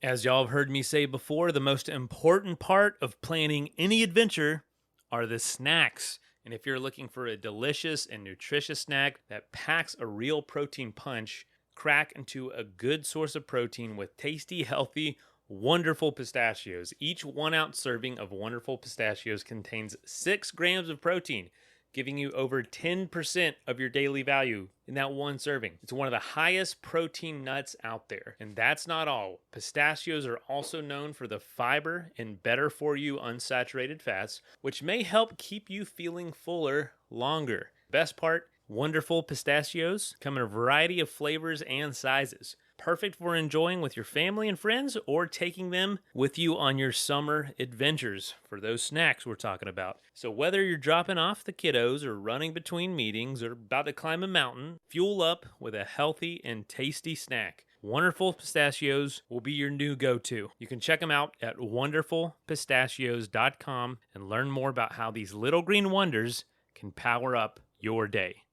As y'all have heard me say before, the most important part of planning any adventure are the snacks. And if you're looking for a delicious and nutritious snack that packs a real protein punch, crack into a good source of protein with tasty, healthy, wonderful pistachios. Each 1 ounce serving of wonderful pistachios contains 6 grams of protein, giving you over 10% of your daily value in that one serving. It's one of the highest protein nuts out there. And that's not all. Pistachios are also known for the fiber and better for you unsaturated fats, which may help keep you feeling fuller longer. Best part, wonderful pistachios come in a variety of flavors and sizes. Perfect for enjoying with your family and friends or taking them with you on your summer adventures for those snacks we're talking about. So whether you're dropping off the kiddos or running between meetings or about to climb a mountain, fuel up with a healthy and tasty snack. Wonderful Pistachios will be your new go-to. You can check them out at wonderfulpistachios.com and learn more about how these little green wonders can power up your day.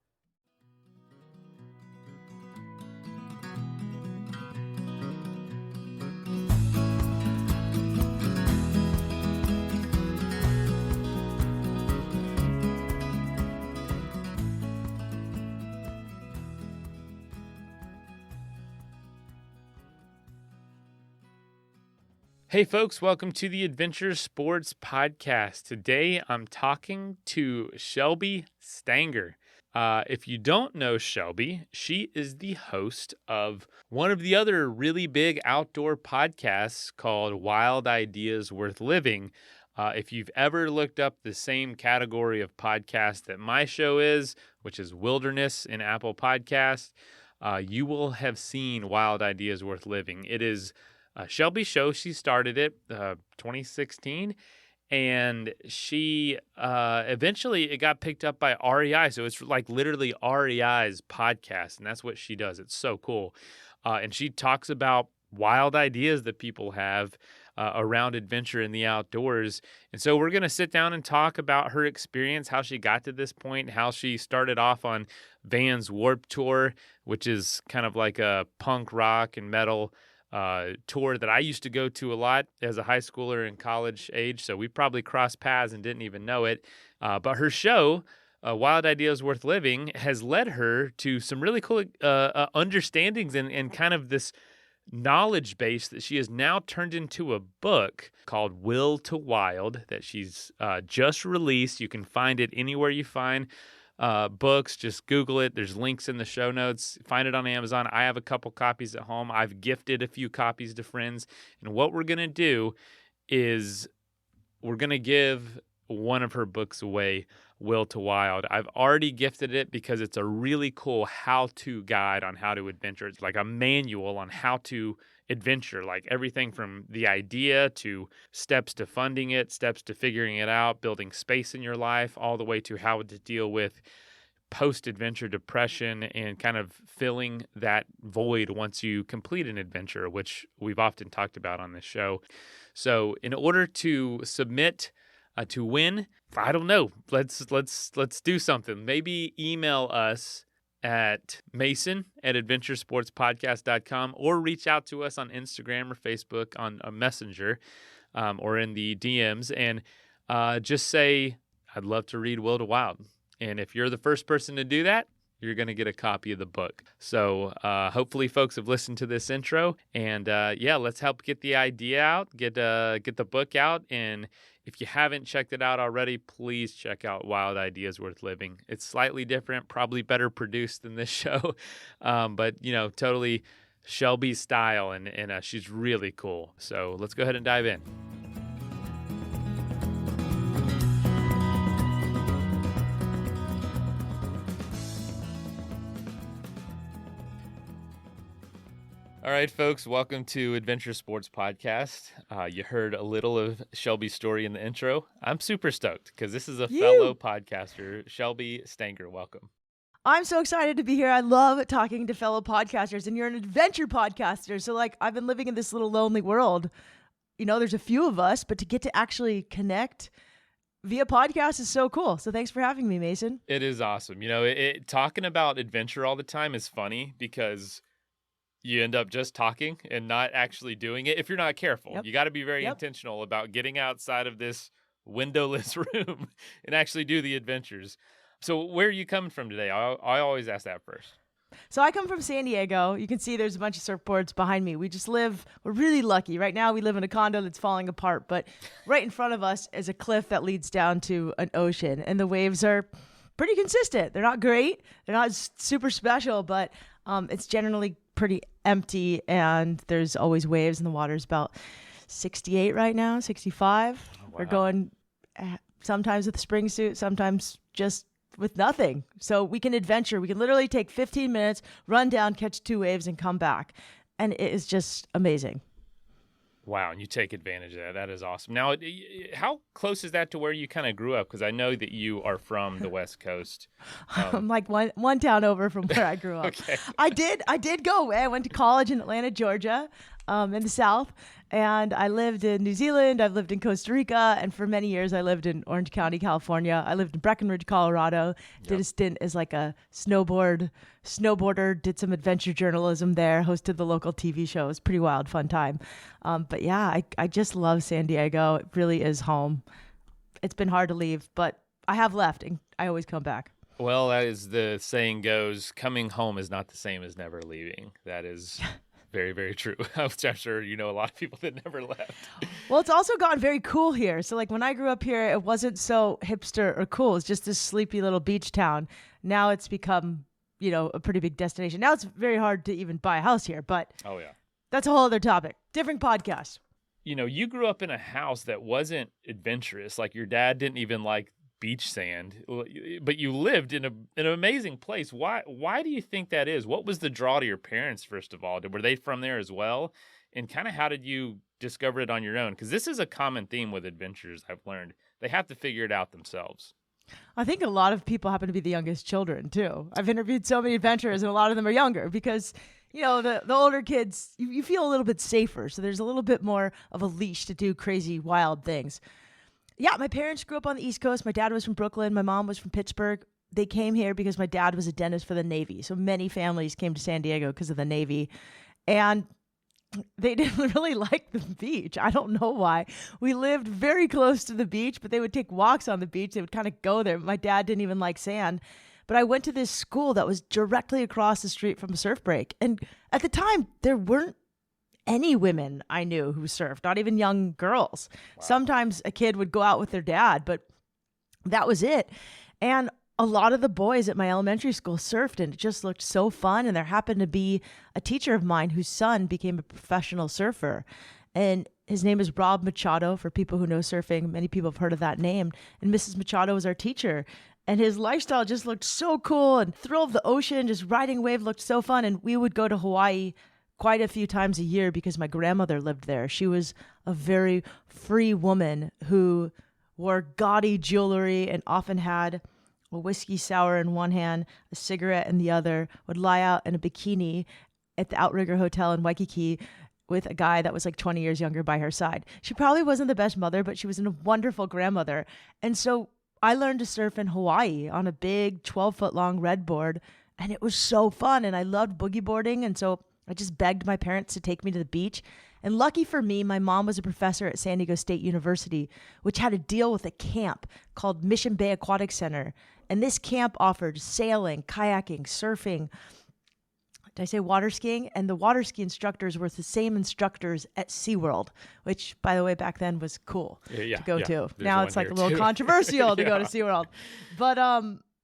Hey folks, welcome to the Adventure Sports Podcast. Today I'm talking to Shelby Stanger. If you don't know Shelby, she is the host of one of the other really big outdoor podcasts called Wild Ideas Worth Living. If you've ever looked up the same category of podcast that my show is, which is Wilderness in Apple Podcasts, you will have seen Wild Ideas Worth Living. It is Shelby's show. She started it 2016, and she eventually it got picked up by REI. So it's like literally REI's podcast, and that's what she does. It's so cool. And she talks about wild ideas that people have around adventure in the outdoors. And so we're going to sit down and talk about her experience, how she got to this point, how she started off on Vans Warped Tour, which is kind of like a punk rock and metal tour that I used to go to a lot as a high schooler in college age. So we probably crossed paths and didn't even know it. But her show, Wild Ideas Worth Living, has led her to some really cool understandings and kind of this knowledge base that she has now turned into a book called Will to Wild that she's just released. You can find it anywhere you find books. Just Google it. There's links in the show notes. Find it on Amazon. I have a couple copies at home. I've gifted a few copies to friends. And what we're going to do is we're going to give one of her books away, Will to Wild. I've already gifted it because it's a really cool how-to guide on how to adventure. It's like a manual on how to adventure, like everything from the idea to steps to funding it, steps to figuring it out, building space in your life, all the way to how to deal with post-adventure depression and kind of filling that void once you complete an adventure, which we've often talked about on this show. So in order to submit to win, I don't know. Let's do something. Maybe email us at mason@adventuresportspodcast.com or reach out to us on Instagram or Facebook on a messenger or in the DMs and just say, I'd love to read Will to Wild. And if you're the first person to do that, you're going to get a copy of the book. So hopefully folks have listened to this intro and let's help get the idea out, get the book out. And if you haven't checked it out already, please check out Wild Ideas Worth Living. It's slightly different, probably better produced than this show, but totally Shelby's style, and she's really cool. So let's go ahead and dive in. All right, folks, welcome to Adventure Sports Podcast. You heard a little of Shelby's story in the intro. I'm super stoked because this is a fellow podcaster, Shelby Stanger. Welcome. I'm so excited to be here. I love talking to fellow podcasters, and you're an adventure podcaster. So, I've been living in this little lonely world. There's a few of us, but to get to actually connect via podcast is so cool. So thanks for having me, Mason. It is awesome. Talking about adventure all the time is funny because You end up just talking and not actually doing it if you're not careful. Yep. You got to be very Yep. intentional about getting outside of this windowless room and actually do the adventures. So where are you coming from today? I always ask that first. So I come from San Diego. You can see there's a bunch of surfboards behind me. We're really lucky. Right now we live in a condo that's falling apart, but right in front of us is a cliff that leads down to an ocean, and the waves are pretty consistent. They're not great. They're not super special, but it's generally pretty empty, and there's always waves, and the water's about 68 right now, 65. Oh, wow. We're going sometimes with a spring suit, sometimes just with nothing. So we can adventure. We can literally take 15 minutes, run down, catch 2 waves, and come back. And it is just amazing. Wow, and you take advantage of that. That is awesome. Now, how close is that to where you kind of grew up? Because I know that you are from the West Coast. I'm like one town over from where I grew up. Okay. I did go away. I went to college in Atlanta, Georgia, in the South, and I lived in New Zealand. I've lived in Costa Rica, and for many years I lived in Orange County, California. I lived in Breckenridge, Colorado. Did a stint as like a snowboarder, did some adventure journalism there, hosted the local TV show. It was pretty wild, fun time. But yeah, I just love San Diego. It really is home. It's been hard to leave, but I have left, and I always come back. Well, as the saying goes, coming home is not the same as never leaving. That is very, very true. I'm sure you know a lot of people that never left. Well, it's also gotten very cool here. So like when I grew up here, it wasn't so hipster or cool. It's just this sleepy little beach town. Now it's become, a pretty big destination. Now it's very hard to even buy a house here, but oh yeah, that's a whole other topic. Different podcast. You grew up in a house that wasn't adventurous. Like your dad didn't even like beach sand, but you lived in an amazing place. Why do you think that is? What was the draw to your parents, first of all? Were they from there as well? And kind of how did you discover it on your own? Because this is a common theme with adventures, I've learned. They have to figure it out themselves. I think a lot of people happen to be the youngest children, too. I've interviewed so many adventurers, and a lot of them are younger because, the older kids, you feel a little bit safer. So there's a little bit more of a leash to do crazy, wild things. Yeah, my parents grew up on the East Coast. My dad was from Brooklyn. My mom was from Pittsburgh. They came here because my dad was a dentist for the Navy. So many families came to San Diego because of the Navy. And they didn't really like the beach. I don't know why. We lived very close to the beach, but they would take walks on the beach. They would kind of go there. My dad didn't even like sand. But I went to this school that was directly across the street from a surf break. And at the time, there weren't any women I knew who surfed, not even young girls. Wow. Sometimes a kid would go out with their dad, but that was it. And a lot of the boys at my elementary school surfed, and it just looked so fun. And there happened to be a teacher of mine whose son became a professional surfer. And his name is Rob Machado. For people who know surfing, many people have heard of that name. And Mrs. Machado was our teacher. And his lifestyle just looked so cool, and thrill of the ocean, just riding a wave looked so fun. And we would go to Hawaii quite a few times a year because my grandmother lived there. She was a very free woman who wore gaudy jewelry and often had a whiskey sour in one hand, a cigarette in the other, would lie out in a bikini at the Outrigger Hotel in Waikiki with a guy that was like 20 years younger by her side. She probably wasn't the best mother, but she was a wonderful grandmother. And so I learned to surf in Hawaii on a big 12-foot long red board, and it was so fun. And I loved boogie boarding. And so I just begged my parents to take me to the beach. And lucky for me, my mom was a professor at San Diego State University, which had a deal with a camp called Mission Bay Aquatic Center. And this camp offered sailing, kayaking, surfing. Did I say water skiing? And the water ski instructors were the same instructors at SeaWorld, which, by the way, back then was cool to go to. Now it's like a little controversial to go to SeaWorld. But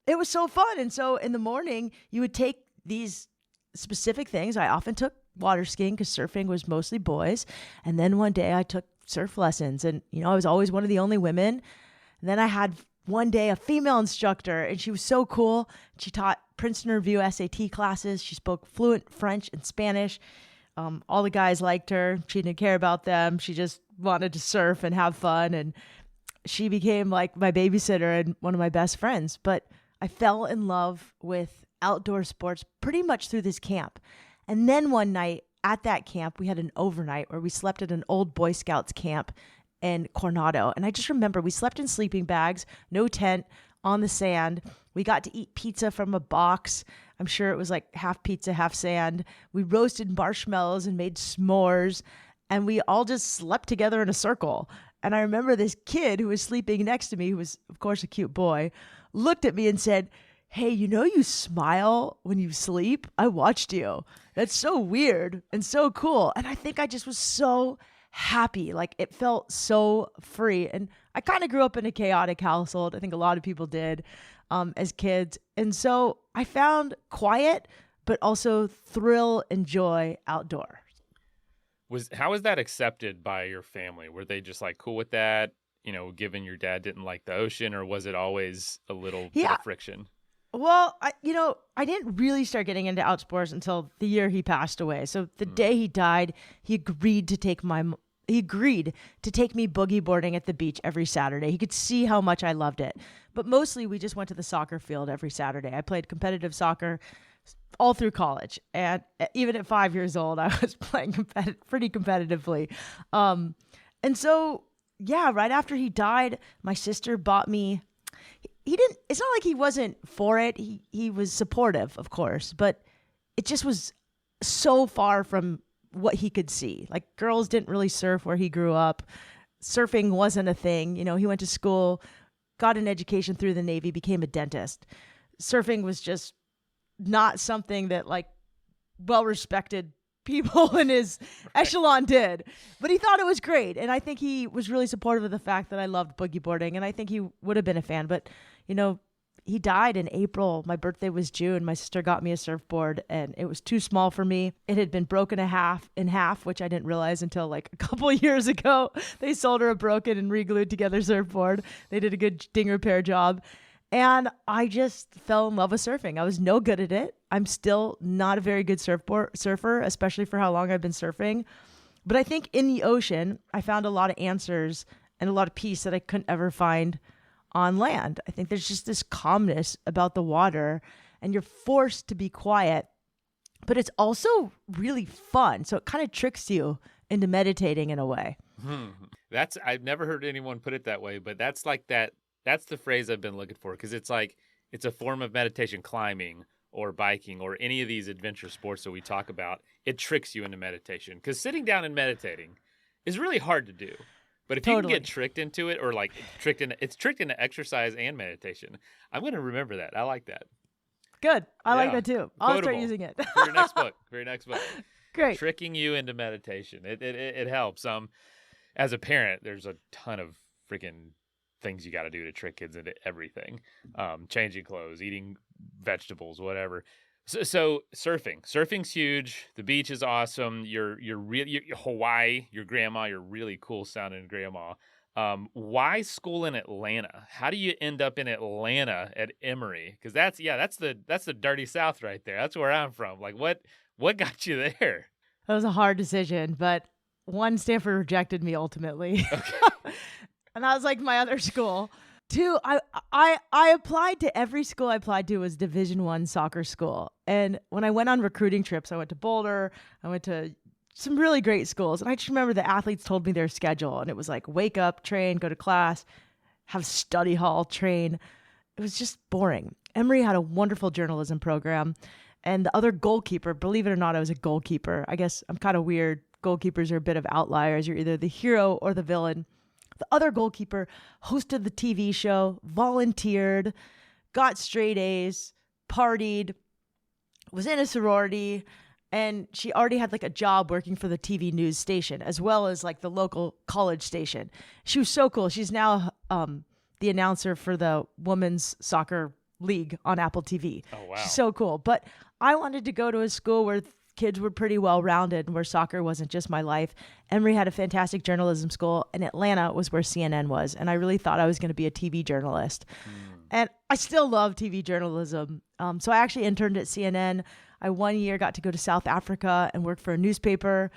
it was so fun. And so in the morning, you would take these specific things. I often took water skiing because surfing was mostly boys. And then one day I took surf lessons. And, I was always one of the only women. And then I had one day a female instructor, and she was so cool. She taught Princeton Review SAT classes. She spoke fluent French and Spanish. All the guys liked her. She didn't care about them. She just wanted to surf and have fun. And she became like my babysitter and one of my best friends. But I fell in love with outdoor sports pretty much through this camp. And then one night at that camp, we had an overnight where we slept at an old Boy Scouts camp in Coronado. And I just remember we slept in sleeping bags, no tent, on the sand. We got to eat pizza from a box. I'm sure it was like half pizza, half sand. We roasted marshmallows and made s'mores, and we all just slept together in a circle. And I remember this kid who was sleeping next to me, who was, of course, a cute boy, looked at me and said, "Hey, you smile when you sleep? I watched you. That's so weird and so cool." And I think I just was so happy. Like, it felt so free. And I kind of grew up in a chaotic household. I think a lot of people did as kids. And so I found quiet, but also thrill and joy outdoors. How was that accepted by your family? Were they just like cool with that, given your dad didn't like the ocean, or was it always a little bit of friction? Well, I didn't really start getting into outsports until the year he passed away. So the day he died, he agreed to take me boogie boarding at the beach every Saturday. He could see how much I loved it. But mostly we just went to the soccer field every Saturday. I played competitive soccer all through college. And even at 5 years old, I was playing pretty competitively. And so, yeah, right after he died, my sister bought me. It's not like he wasn't for it. He was supportive, of course, but it just was so far from what he could see. Like, girls didn't really surf where he grew up. Surfing wasn't a thing. He went to school, got an education through the Navy, became a dentist. Surfing was just not something that like well-respected people in his echelon did, but he thought it was great. And I think he was really supportive of the fact that I loved boogie boarding, and I think he would have been a fan. But he died in April. My birthday was June. My sister got me a surfboard, and it was too small for me. It had been broken in half, which I didn't realize until like a couple of years ago. They sold her a broken and re-glued together surfboard. They did a good ding repair job. And I just fell in love with surfing. I was no good at it. I'm still not a very good surfer, especially for how long I've been surfing. But I think in the ocean, I found a lot of answers and a lot of peace that I couldn't ever find on land. I think there's just this calmness about the water, and you're forced to be quiet, but it's also really fun. So it kind of tricks you into meditating in a way. I've never heard anyone put it that way, but that's like that. That's the phrase I've been looking for, because it's like it's a form of meditation. Climbing or biking or any of these adventure sports that we talk about, it tricks you into meditation, because sitting down and meditating is really hard to do. But if you can get tricked into it, or like it's tricked into exercise and meditation. I'm going to remember that. I like that. Good. I like that too. I'll start using it. For your next book. Great. Tricking you into meditation. It helps. As a parent, there's a ton of freaking things you got to do to trick kids into everything. Changing clothes, eating vegetables, whatever. So surfing's huge. The beach is awesome. You're Hawaii, your grandma, you're really cool sounding grandma. Why school in Atlanta? How do you end up in Atlanta at Emory? Because that's the dirty South right there. That's where I'm from. Like, what got you there? That was a hard decision, but one, Stanford rejected me ultimately. Okay. And that was like my other school. Two, I applied to every school I applied to was Division I soccer school. And when I went on recruiting trips, I went to Boulder, I went to some really great schools. And I just remember the athletes told me their schedule. And it was like, wake up, train, go to class, have study hall, train. It was just boring. Emory had a wonderful journalism program. And the other goalkeeper, believe it or not, I was a goalkeeper. I guess I'm kind of weird. Goalkeepers are a bit of outliers. You're either the hero or the villain. The other goalkeeper hosted the TV show, volunteered, got straight A's, partied, was in a sorority, and she already had like a job working for the TV news station as well as like the local college station. She was so cool. She's now the announcer for the women's soccer league on Apple TV. Oh, wow. She's so cool. But I wanted to go to a school where kids were pretty well-rounded and where soccer wasn't just my life. Emory had a fantastic journalism school, and Atlanta was where CNN was. And I really thought I was going to be a TV journalist. And I still love TV journalism. So I actually interned at CNN. I 1 year got to go to South Africa and work for a newspaper.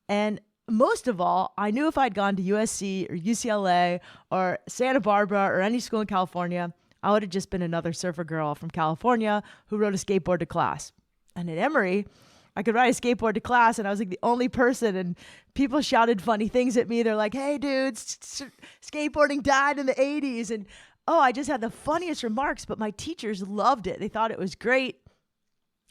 And most of all, I knew if I'd gone to USC or UCLA or Santa Barbara or any school in California, I would have just been another surfer girl from California who rode a skateboard to class. And at Emory, I could ride a skateboard to class, and I was like the only person, and people shouted funny things at me. They're like, hey, dude, skateboarding died in the 80s. And, I just had the funniest remarks, but my teachers loved it. They thought it was great.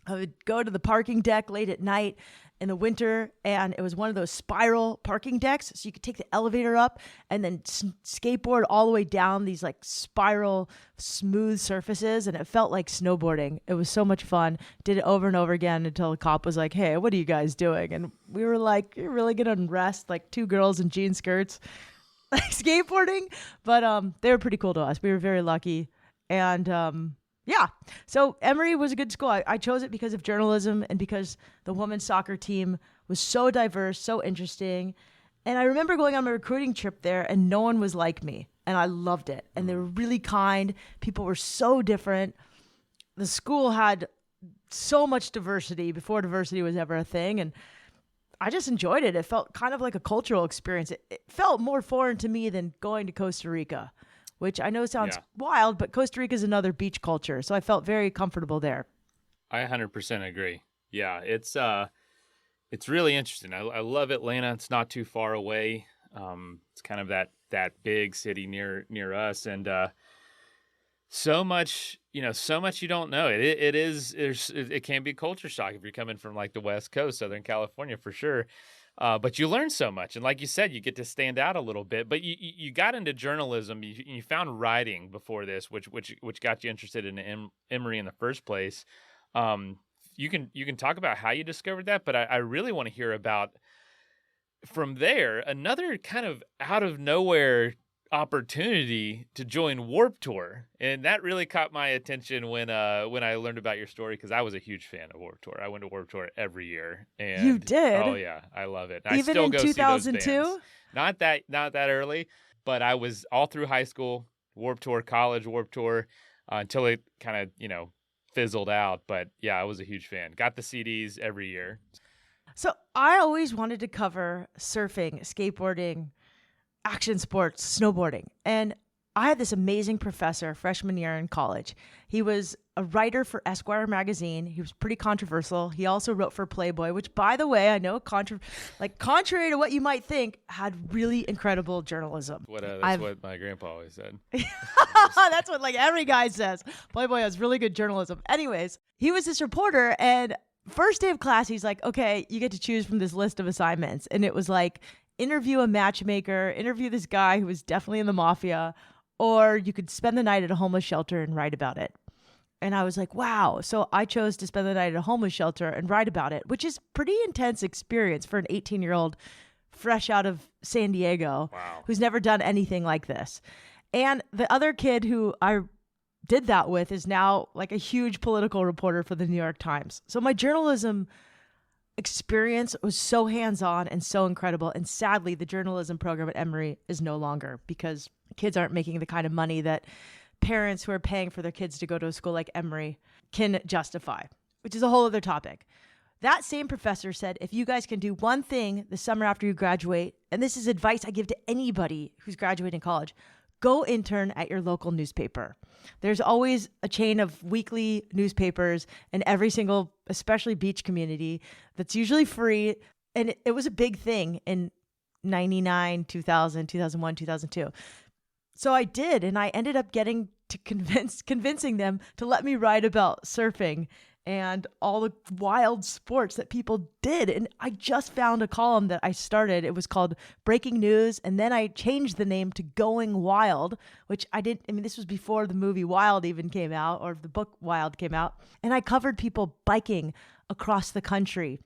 I would go to the parking deck late at night in the winter, and it was one of those spiral parking decks. So you could take the elevator up and then skateboard all the way down these like spiral smooth surfaces. And it felt like snowboarding. It was so much fun. Did it over and over again until the cop was like, "Hey, what are you guys doing?" And we were like, "You're really going to rest like two girls in jean skirts like skateboarding?" But they were pretty cool to us. We were very lucky. And yeah. So Emory was a good school. I chose it because of journalism and because the women's soccer team was so diverse, so interesting. And I remember going on my recruiting trip there and no one was like me. And I loved it. And they were really kind. People were so different. The school had so much diversity before diversity was ever a thing. And I just enjoyed it. It felt kind of like a cultural experience. It felt more foreign to me than going to Costa Rica, which I know sounds wild, but Costa Rica is another beach culture. So I felt very comfortable there. I 100% agree. Yeah, it's really interesting. I love Atlanta. It's not too far away. It's kind of that big city near us, and so much you don't know. It can be culture shock if you're coming from like the West Coast, Southern California for sure. But you learn so much. And like you said, you get to stand out a little bit. But you got into journalism. You found writing before this, which got you interested in Emory in the first place. You can talk about how you discovered that, but I really want to hear about from there, another kind of out of nowhere opportunity to join Warped Tour, and that really caught my attention when I learned about your story, because I was a huge fan of Warped Tour. I went to Warped Tour every year. And you did? Oh yeah, I love it. Even I still in go 2002? see those bands. Not that early, but I was all through high school, Warped Tour, college, Warped Tour, until it kind of fizzled out. But yeah, I was a huge fan. Got the CDs every year. So I always wanted to cover surfing, skateboarding, action sports, snowboarding. And I had this amazing professor freshman year in college. He was a writer for Esquire magazine. He was pretty controversial. He also wrote for Playboy, which, by the way, I know contrary to what you might think, had really incredible journalism. That's what my grandpa always said. That's what like every guy says. Playboy has really good journalism. Anyways, he was this reporter, and first day of class, he's like, "Okay, you get to choose from this list of assignments." And it was like, interview a matchmaker, interview this guy who was definitely in the mafia, or you could spend the night at a homeless shelter and write about it. And I was like, wow. So I chose to spend the night at a homeless shelter and write about it, which is pretty intense experience for an 18-year-old fresh out of San Diego, who's never done anything like this. And the other kid who I did that with is now like a huge political reporter for the New York Times. So my journalism experience was so hands-on and so incredible. And sadly, the journalism program at Emory is no longer, because kids aren't making the kind of money that parents who are paying for their kids to go to a school like Emory can justify, which is a whole other topic. That same professor said, if you guys can do one thing the summer after you graduate, and this is advice I give to anybody who's graduating college, go intern at your local newspaper. There's always a chain of weekly newspapers in every single, especially beach community, that's usually free. And it was a big thing in 99, 2000, 2001, 2002. So I did, and I ended up getting to convincing them to let me write about surfing and all the wild sports that people did. And I just found a column that I started. It was called Breaking News. And then I changed the name to Going Wild, which this was before the movie Wild even came out, or the book Wild came out. And I covered people biking across the country.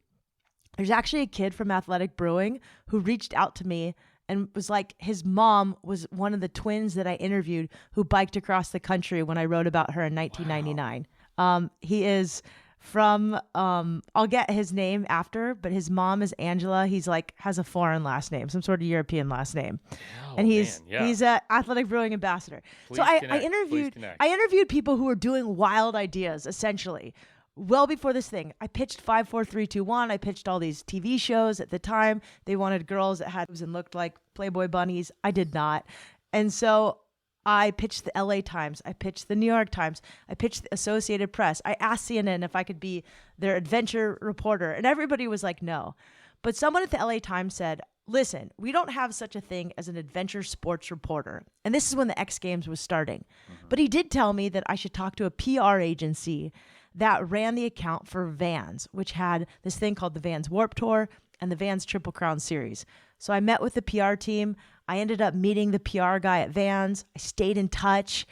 There's actually a kid from Athletic Brewing who reached out to me and was like, his mom was one of the twins that I interviewed who biked across the country when I wrote about her in 1999. Wow. He is from, I'll get his name after, but his mom is Angela. He's like, has a foreign last name, some sort of European last name. And he's an Athletic Brewing ambassador. So I interviewed people who were doing wild ideas, essentially. Well before this thing, I pitched 5, 4, 3, 2, 1. I pitched all these TV shows at the time. They wanted girls that had boobs and looked like Playboy bunnies. I did not. And so I pitched the LA Times. I pitched the New York Times. I pitched the Associated Press. I asked CNN if I could be their adventure reporter, and everybody was like, no. But someone at the LA Times said, listen, we don't have such a thing as an adventure sports reporter. And this is when the X Games was starting. Mm-hmm. But he did tell me that I should talk to a PR agency that ran the account for Vans, which had this thing called the Vans Warped Tour and the Vans Triple Crown Series. So I met with the PR team. I ended up meeting the PR guy at Vans. I stayed in touch.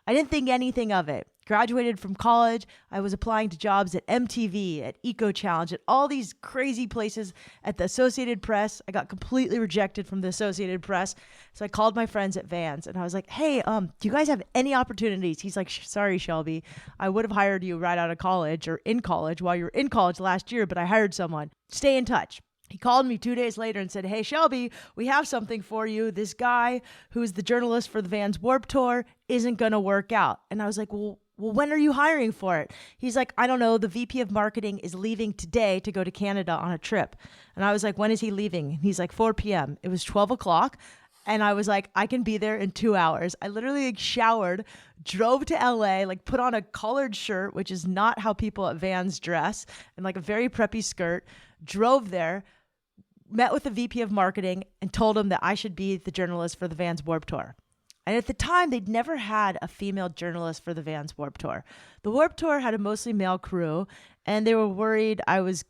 I didn't think anything of it. Graduated from college. I was applying to jobs at MTV, at Eco Challenge, at all these crazy places, at the Associated Press. I got completely rejected from the Associated Press. So I called my friends at Vans and I was like, hey, do you guys have any opportunities? He's like, sorry, Shelby. I would have hired you right out of college or in college while you were in college last year, but I hired someone. Stay in touch. He called me 2 days later and said, hey, Shelby, we have something for you. This guy who's the journalist for the Vans Warped Tour isn't going to work out. And I was like, well, when are you hiring for it? He's like, I don't know. The VP of marketing is leaving today to go to Canada on a trip. And I was like, when is he leaving? He's like, 4 p.m. It was 12 o'clock. And I was like, I can be there in 2 hours. I literally showered, drove to LA, put on a collared shirt, which is not how people at Vans dress, and a very preppy skirt, drove there, met with the VP of marketing and told him that I should be the journalist for the Vans Warped Tour. And at the time, they'd never had a female journalist for the Vans Warped Tour. The Warped Tour had a mostly male crew, and they were worried I was,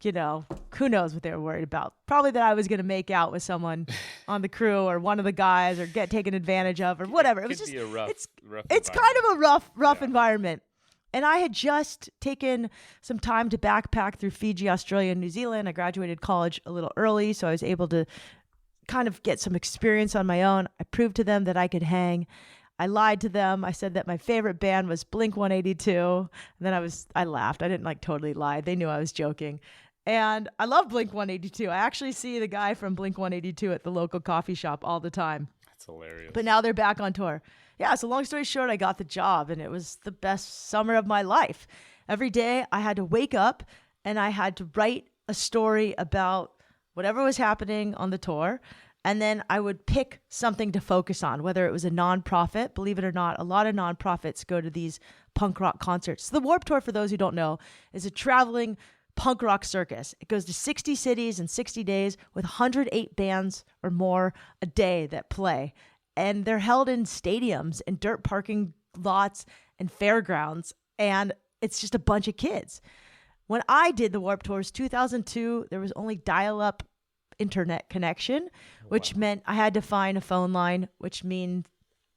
who knows what they were worried about. Probably that I was going to make out with someone on the crew or one of the guys or get taken advantage of or whatever. It was just, it's kind of a rough environment. And I had just taken some time to backpack through Fiji, Australia, and New Zealand. I graduated college a little early, so I was able to kind of get some experience on my own. I proved to them that I could hang. I lied to them. I said that my favorite band was Blink-182. And then I laughed. I didn't totally lie. They knew I was joking. And I love Blink-182. I actually see the guy from Blink-182 at the local coffee shop all the time. That's hilarious. But now they're back on tour. Yeah, so long story short, I got the job and it was the best summer of my life. Every day I had to wake up and I had to write a story about whatever was happening on the tour. And then I would pick something to focus on, whether it was a nonprofit. Believe it or not, a lot of nonprofits go to these punk rock concerts. So the Warped Tour, for those who don't know, is a traveling punk rock circus. It goes to 60 cities in 60 days with 108 bands or more a day that play. And they're held in stadiums and dirt parking lots and fairgrounds. And it's just a bunch of kids. When I did the Warped Tours 2002, there was only dial-up internet connection, which meant I had to find a phone line, which meant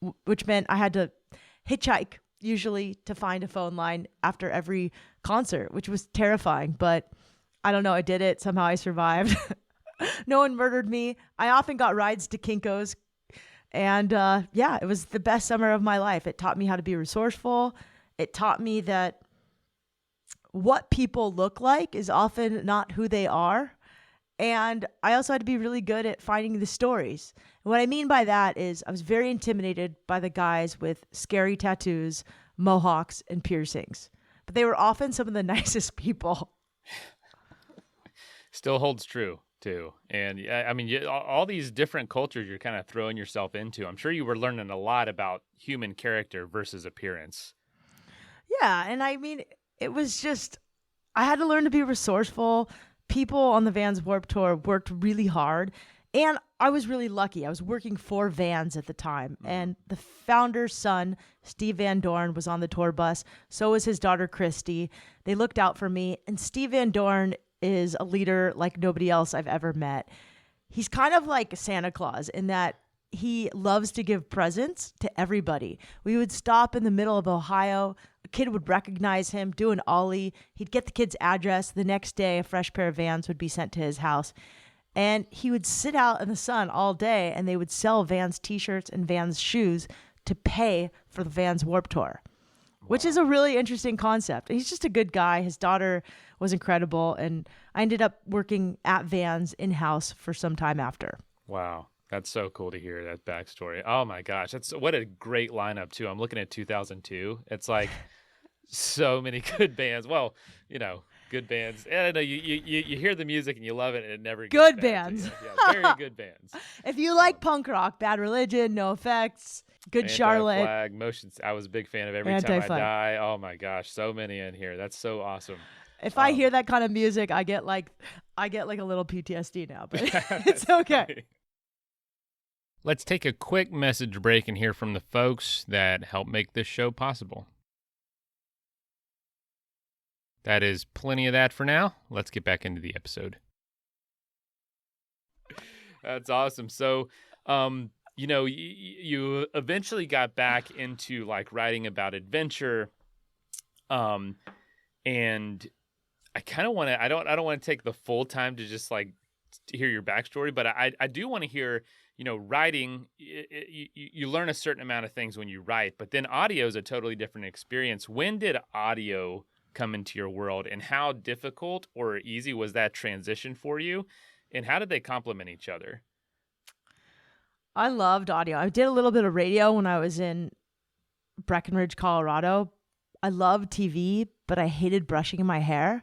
I had to hitchhike usually to find a phone line after every concert, which was terrifying. But I don't know, I did it. Somehow I survived. No one murdered me. I often got rides to Kinko's. And it was the best summer of my life. It taught me how to be resourceful. It taught me that what people look like is often not who they are. And I also had to be really good at finding the stories. And what I mean by that is I was very intimidated by the guys with scary tattoos, mohawks, and piercings. But they were often some of the nicest people. Still holds true, too. And I mean, all these different cultures you're kind of throwing yourself into. I'm sure you were learning a lot about human character versus appearance. Yeah. And I mean, it was just, I had to learn to be resourceful. People on the Vans Warped Tour worked really hard. And I was really lucky. I was working for Vans at the time. And the founder's son, Steve Van Dorn, was on the tour bus. So was his daughter, Christy. They looked out for me. And Steve Van Dorn is a leader like nobody else I've ever met. He's kind of like Santa Claus in that he loves to give presents to everybody. We would stop in the middle of Ohio. A kid would recognize him, do an ollie. He'd get the kid's address. The next day, a fresh pair of Vans would be sent to his house. And he would sit out in the sun all day, and they would sell Vans t-shirts and Vans shoes to pay for the Vans Warped Tour, which is a really interesting concept. He's just a good guy. His daughter was incredible, and I ended up working at Vans in-house for some time after. Wow. That's so cool to hear that backstory. Oh my gosh. What a great lineup too. I'm looking at 2002. It's like so many good bands. Well, good bands. And I know you hear the music and you love it and it never gets good bad bands. to you. Yeah, very good bands. If you like punk rock, Bad Religion, No Effects, Good Charlotte. Anti-Flag, Motions. I was a big fan of Every Time I Die. Oh my gosh, so many in here. That's so awesome. If I hear that kind of music, I get like a little PTSD now, but it's okay. Funny. Let's take a quick message break and hear from the folks that help make this show possible. That is plenty of that for now. Let's get back into the episode. That's awesome. So, you eventually got back into like writing about adventure. And I kind of want to, I don't want to take the full time to just like to hear your backstory, but I do want to hear, writing, you learn a certain amount of things when you write, but then audio is a totally different experience. When did audio come into your world, and how difficult or easy was that transition for you? And how did they complement each other? I loved audio. I did a little bit of radio when I was in Breckenridge, Colorado. I loved TV, but I hated brushing my hair.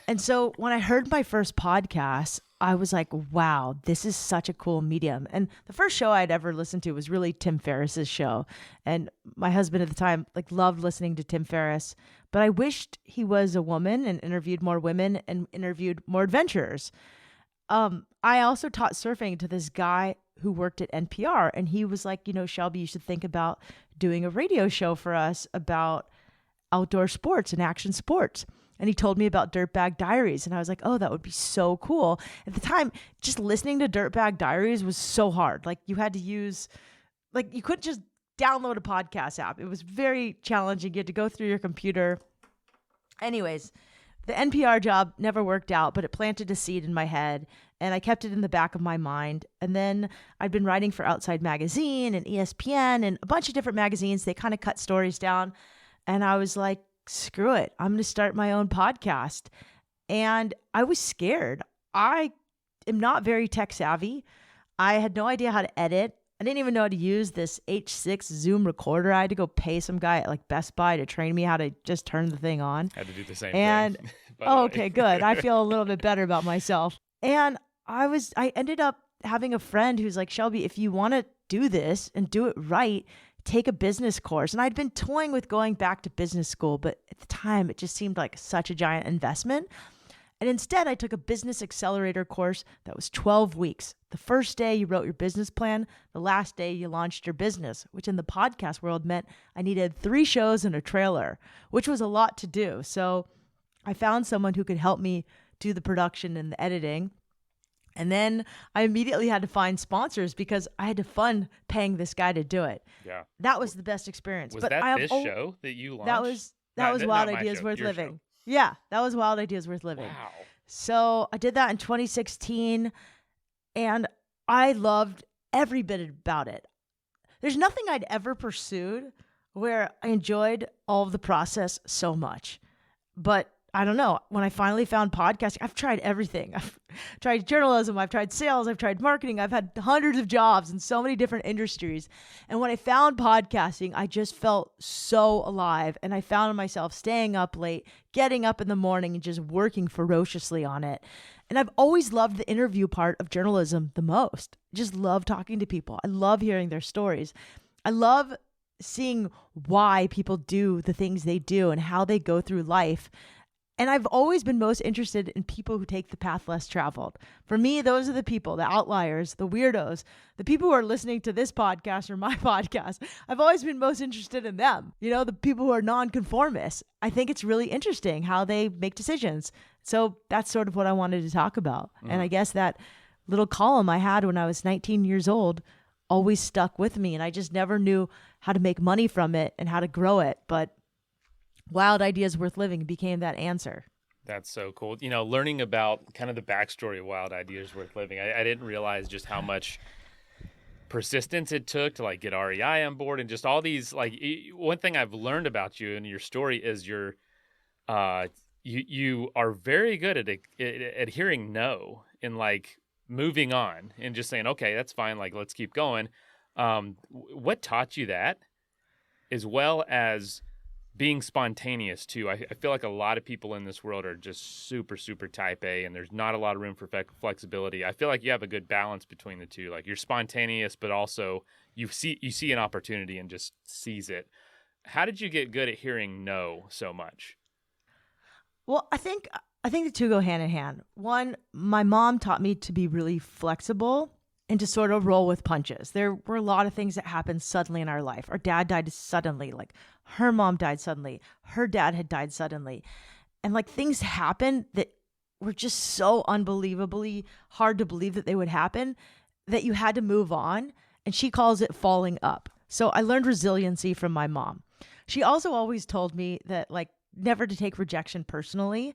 And so when I heard my first podcast, I was like, wow, this is such a cool medium. And the first show I'd ever listened to was really Tim Ferriss's show. And my husband at the time loved listening to Tim Ferriss, but I wished he was a woman and interviewed more women and interviewed more adventurers. I also taught surfing to this guy who worked at NPR, and he was like, Shelby, you should think about doing a radio show for us about outdoor sports and action sports. And he told me about Dirtbag Diaries, and I was like, oh, that would be so cool. At the time, just listening to Dirtbag Diaries was so hard. You had to use, you couldn't just download a podcast app. It was very challenging. You had to go through your computer. Anyways, the NPR job never worked out, but it planted a seed in my head, and I kept it in the back of my mind. And then I'd been writing for Outside Magazine and ESPN and a bunch of different magazines. They kind of cut stories down. And I was like, screw it. I'm going to start my own podcast. And I was scared. I am not very tech savvy. I had no idea how to edit. I didn't even know how to use this H6 Zoom recorder. I had to go pay some guy at Best Buy to train me how to just turn the thing on. Had to do the same thing. Okay, good. I feel a little bit better about myself. And I ended up having a friend who's like, Shelby, if you want to do this and do it right, take a business course. And I'd been toying with going back to business school, but at the time it just seemed like such a giant investment. And instead I took a business accelerator course that was 12 weeks. The first day you wrote your business plan, the last day you launched your business, which in the podcast world meant I needed 3 shows and a trailer, which was a lot to do. So I found someone who could help me do the production and the editing. And then I immediately had to find sponsors because I had to fund paying this guy to do it. Yeah. That was the best experience. Was that this show that you launched? That was Wild Ideas Worth Living. Show. Yeah, that was Wild Ideas Worth Living. Wow. So I did that in 2016, and I loved every bit about it. There's nothing I'd ever pursued where I enjoyed all of the process so much. But I don't know. When I finally found podcasting, I've tried everything. I've tried journalism. I've tried sales. I've tried marketing. I've had hundreds of jobs in so many different industries. And when I found podcasting, I just felt so alive. And I found myself staying up late, getting up in the morning, and just working ferociously on it. And I've always loved the interview part of journalism the most. I just love talking to people. I love hearing their stories. I love seeing why people do the things they do and how they go through life. And I've always been most interested in people who take the path less traveled. For me, those are the people, the outliers, the weirdos, the people who are listening to this podcast or my podcast. I've always been most interested in them. The people who are nonconformists. I think it's really interesting how they make decisions. So that's sort of what I wanted to talk about. And I guess that little column I had when I was 19 years old always stuck with me. And I just never knew how to make money from it and how to grow it. But Wild Ideas Worth Living became that answer. That's so cool. Learning about kind of the backstory of Wild Ideas Worth Living, I didn't realize just how much persistence it took to get REI on board, and just all these, one thing I've learned about you and your story is you are very good at hearing no and moving on and just saying, okay, that's fine. Let's keep going. What taught you that, as well as being spontaneous too? I feel like a lot of people in this world are just super, super type A, and there's not a lot of room for flexibility. I feel like you have a good balance between the two. You're spontaneous, but also you see an opportunity and just seize it. How did you get good at hearing no so much? Well, I think the two go hand in hand. One, my mom taught me to be really flexible and to sort of roll with punches. There were a lot of things that happened suddenly in our life. Our dad died suddenly. Her mom died suddenly. Her dad had died suddenly. And like things happen that were just so unbelievably hard to believe that they would happen that you had to move on. And she calls it falling up. So I learned resiliency from my mom. She also always told me that like never to take rejection personally.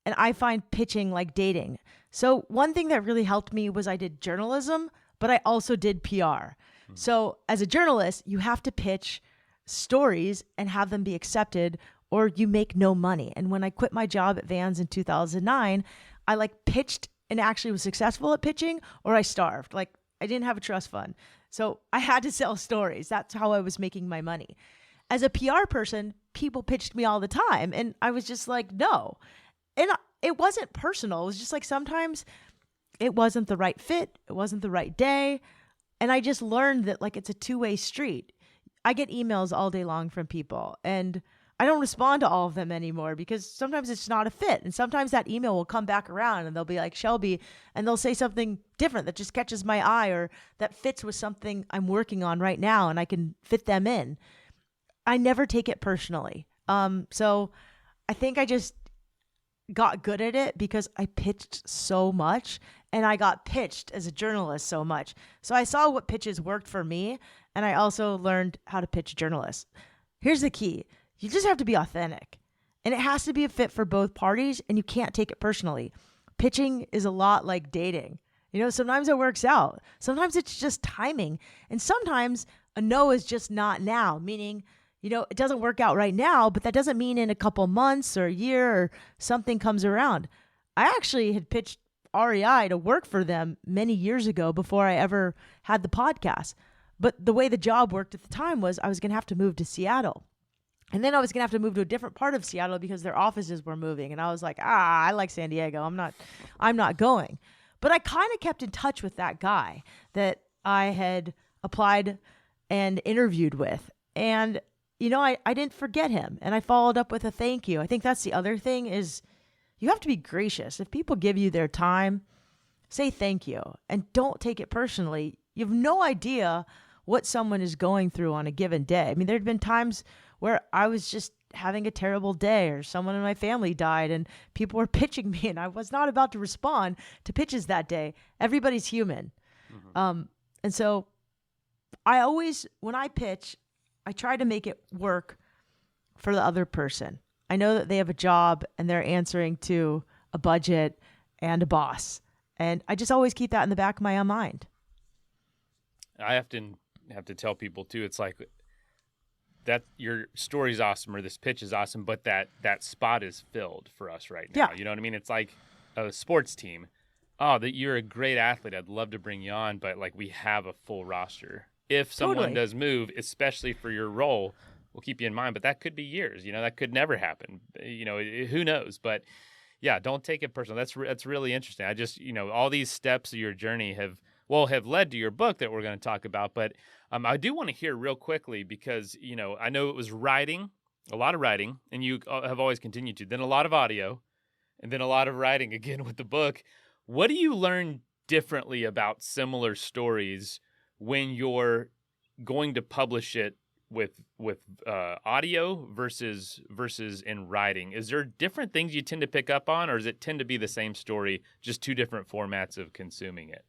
And I find pitching like dating. So one thing that really helped me was I did journalism, but I also did PR. So as a journalist, you have to pitch stories and have them be accepted or you make no money. And when I quit my job at Vans in 2009, I like pitched and actually was successful at pitching, or I starved. Like I didn't have a trust fund. So I had to sell stories. That's how I was making my money. As a PR person, people pitched me all the time. And I was just like, no. And it wasn't personal. It was just like sometimes it wasn't the right fit. It wasn't the right day. And I just learned that like it's a two-way street. I get emails all day long from people and I don't respond to all of them anymore because sometimes it's not a fit. And sometimes that email will come back around and they'll be like, Shelby, and they'll say something different that just catches my eye or that fits with something I'm working on right now and I can fit them in. I never take it personally. So I think I just got good at it because I pitched so much and I got pitched as a journalist so much. So I saw what pitches worked for me and I also learned how to pitch journalists. Here's the key. You just have to be authentic and it has to be a fit for both parties and you can't take it personally. Pitching is a lot like dating. You know, sometimes it works out. Sometimes it's just timing. And sometimes a no is just not now, meaning, you know, it doesn't work out right now, but that doesn't mean in a couple months or a year or something comes around. I actually had pitched REI to work for them many years ago before I ever had the podcast. But the way the job worked at the time was I was going to have to move to Seattle. And then I was going to have to move to a different part of Seattle because their offices were moving. And I was like, I like San Diego. I'm not going. But I kind of kept in touch with that guy that I had applied and interviewed with. And, you know, I didn't forget him. And I followed up with a thank you. I think that's the other thing is you have to be gracious. If people give you their time, say thank you. And don't take it personally. You have no idea what someone is going through on a given day. I mean, there had been times where I was just having a terrible day or someone in my family died and people were pitching me and I was not about to respond to pitches that day. Everybody's human. Mm-hmm. And so I always, when I pitch, I try to make it work for the other person. I know that they have a job and they're answering to a budget and a boss. And I just always keep that in the back of my own mind. I often have to tell people too, it's like, that your story's awesome or this pitch is awesome, but that spot is filled for us right now. Yeah. You know what I mean? It's like a sports team. Oh, that you're a great athlete. I'd love to bring you on, but like we have a full roster. If someone does move, especially for your role, we'll keep you in mind, but that could be years. You know, that could never happen. You know, who knows? But yeah, don't take it personal. That's really interesting. I just, you know, all these steps of your journey have led to your book that we're going to talk about. But I do want to hear real quickly because, you know, I know it was writing, a lot of writing, and you have always continued to, then a lot of audio, and then a lot of writing again with the book. What do you learn differently about similar stories when you're going to publish it with audio versus in writing? Is there different things you tend to pick up on, or does it tend to be the same story, just two different formats of consuming it?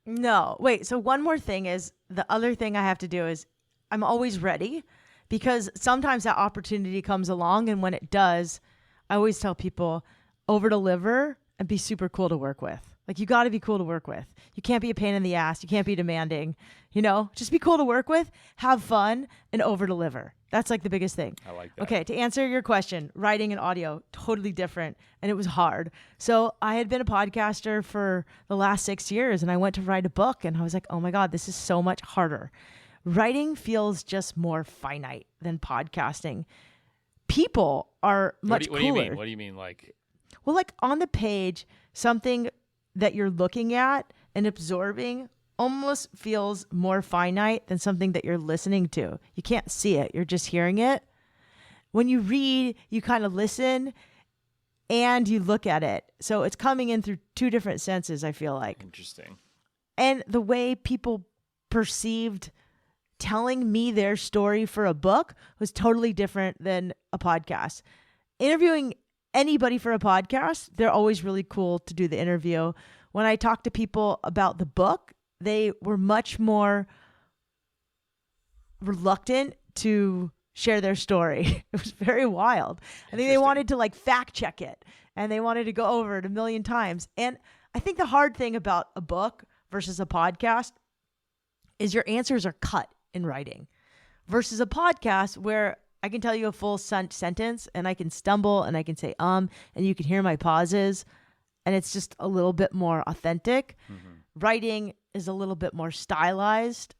No, wait. So one more thing is the other thing I have to do is I'm always ready because sometimes that opportunity comes along. And when it does, I always tell people over deliver and be super cool to work with. Like you got to be cool to work with. You can't be a pain in the ass. You can't be demanding, you know, just be cool to work with, have fun and over deliver. That's like the biggest thing. I like that. Okay. To answer your question, writing and audio, totally different. And it was hard. So I had been a podcaster for the last 6 years and I went to write a book and I was like, oh my God, this is so much harder. Writing feels just more finite than podcasting. People are much cooler. What do you mean? Like, well, like on the page, something that you're looking at and absorbing almost feels more finite than something that you're listening to. You can't see it. You're just hearing it. When you read, you kind of listen and you look at it. So it's coming in through two different senses, I feel like. Interesting. And the way people perceived telling me their story for a book was totally different than a podcast. Interviewing anybody for a podcast, they're always really cool to do the interview. When I talk to people about the book, they were much more reluctant to share their story. It was very wild. I think they wanted to like fact check it, and they wanted to go over it a million times. And I think the hard thing about a book versus a podcast is your answers are cut in writing versus a podcast where I can tell you a full sentence and I can stumble and I can say, and you can hear my pauses, and it's just a little bit more authentic. Writing is a little bit more stylized,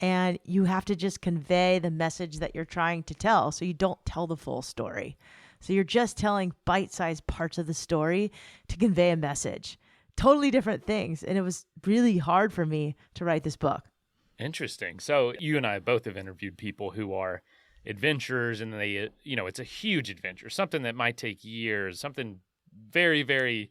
and you have to just convey the message that you're trying to tell. So you don't tell the full story. So you're just telling bite-sized parts of the story to convey a message. Totally different things. And it was really hard for me to write this book. Interesting. So you and I both have interviewed people who are adventurers, and they, it's a huge adventure, something that might take years, something very, very,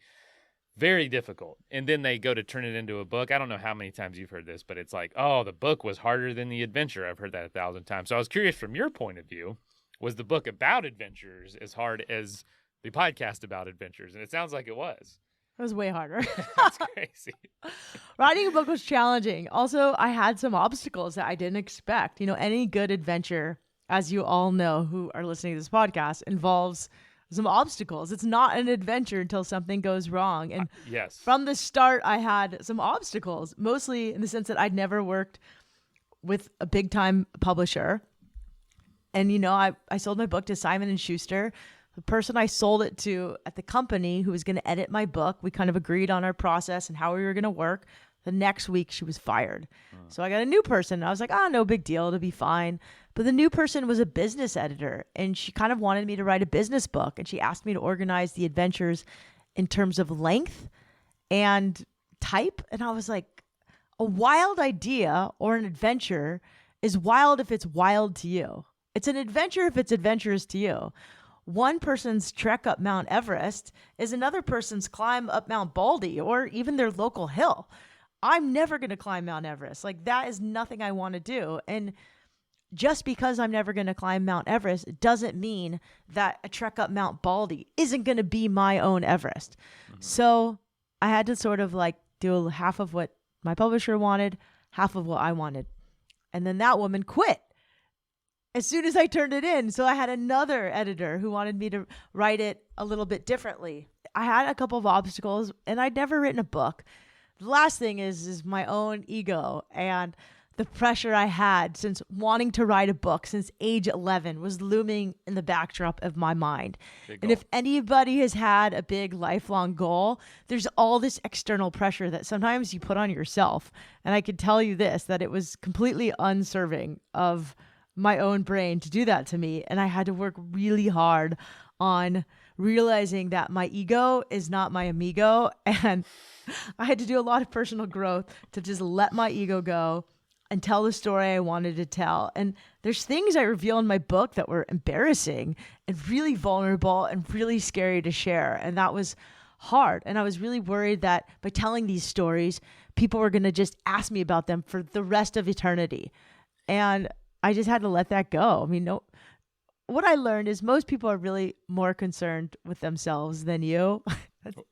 very difficult. And then they go to turn it into a book. I don't know how many times you've heard this, but it's like, oh, the book was harder than the adventure. I've heard that 1,000 times. So I was curious, from your point of view, was the book about adventures as hard as the podcast about adventures? And it sounds like it was. It was way harder. That's crazy. Writing a book was challenging. Also, I had some obstacles that I didn't expect. Any good adventure, as you all know who are listening to this podcast, involves some obstacles. It's not an adventure until something goes wrong. And yes, from the start, I had some obstacles, mostly in the sense that I'd never worked with a big time publisher. And, I sold my book to Simon & Schuster. The person I sold it to at the company who was going to edit my book, we kind of agreed on our process and how we were going to work. The next week, she was fired. So I got a new person. I was like, no big deal. It'll be fine. But the new person was a business editor, and she kind of wanted me to write a business book. And she asked me to organize the adventures in terms of length and type. And I was like, a wild idea or an adventure is wild if it's wild to you. It's an adventure if it's adventurous to you. One person's trek up Mount Everest is another person's climb up Mount Baldy or even their local hill. I'm never going to climb Mount Everest. Like, that is nothing I want to do. And just because I'm never going to climb Mount Everest doesn't mean that a trek up Mount Baldy isn't going to be my own Everest. So I had to sort of like do half of what my publisher wanted, half of what I wanted. And then that woman quit as soon as I turned it in. So I had another editor who wanted me to write it a little bit differently. I had a couple of obstacles, and I'd never written a book. The last thing is my own ego and the pressure I had since wanting to write a book since age 11 was looming in the backdrop of my mind. And if anybody has had a big lifelong goal, there's all this external pressure that sometimes you put on yourself. And I could tell you this, that it was completely unserving of my own brain to do that to me. And I had to work really hard on realizing that my ego is not my amigo. And I had to do a lot of personal growth to just let my ego go and tell the story I wanted to tell. And there's things I reveal in my book that were embarrassing and really vulnerable and really scary to share. And that was hard. And I was really worried that by telling these stories, people were going to just ask me about them for the rest of eternity. And I just had to let that go. I mean, what I learned is most people are really more concerned with themselves than you.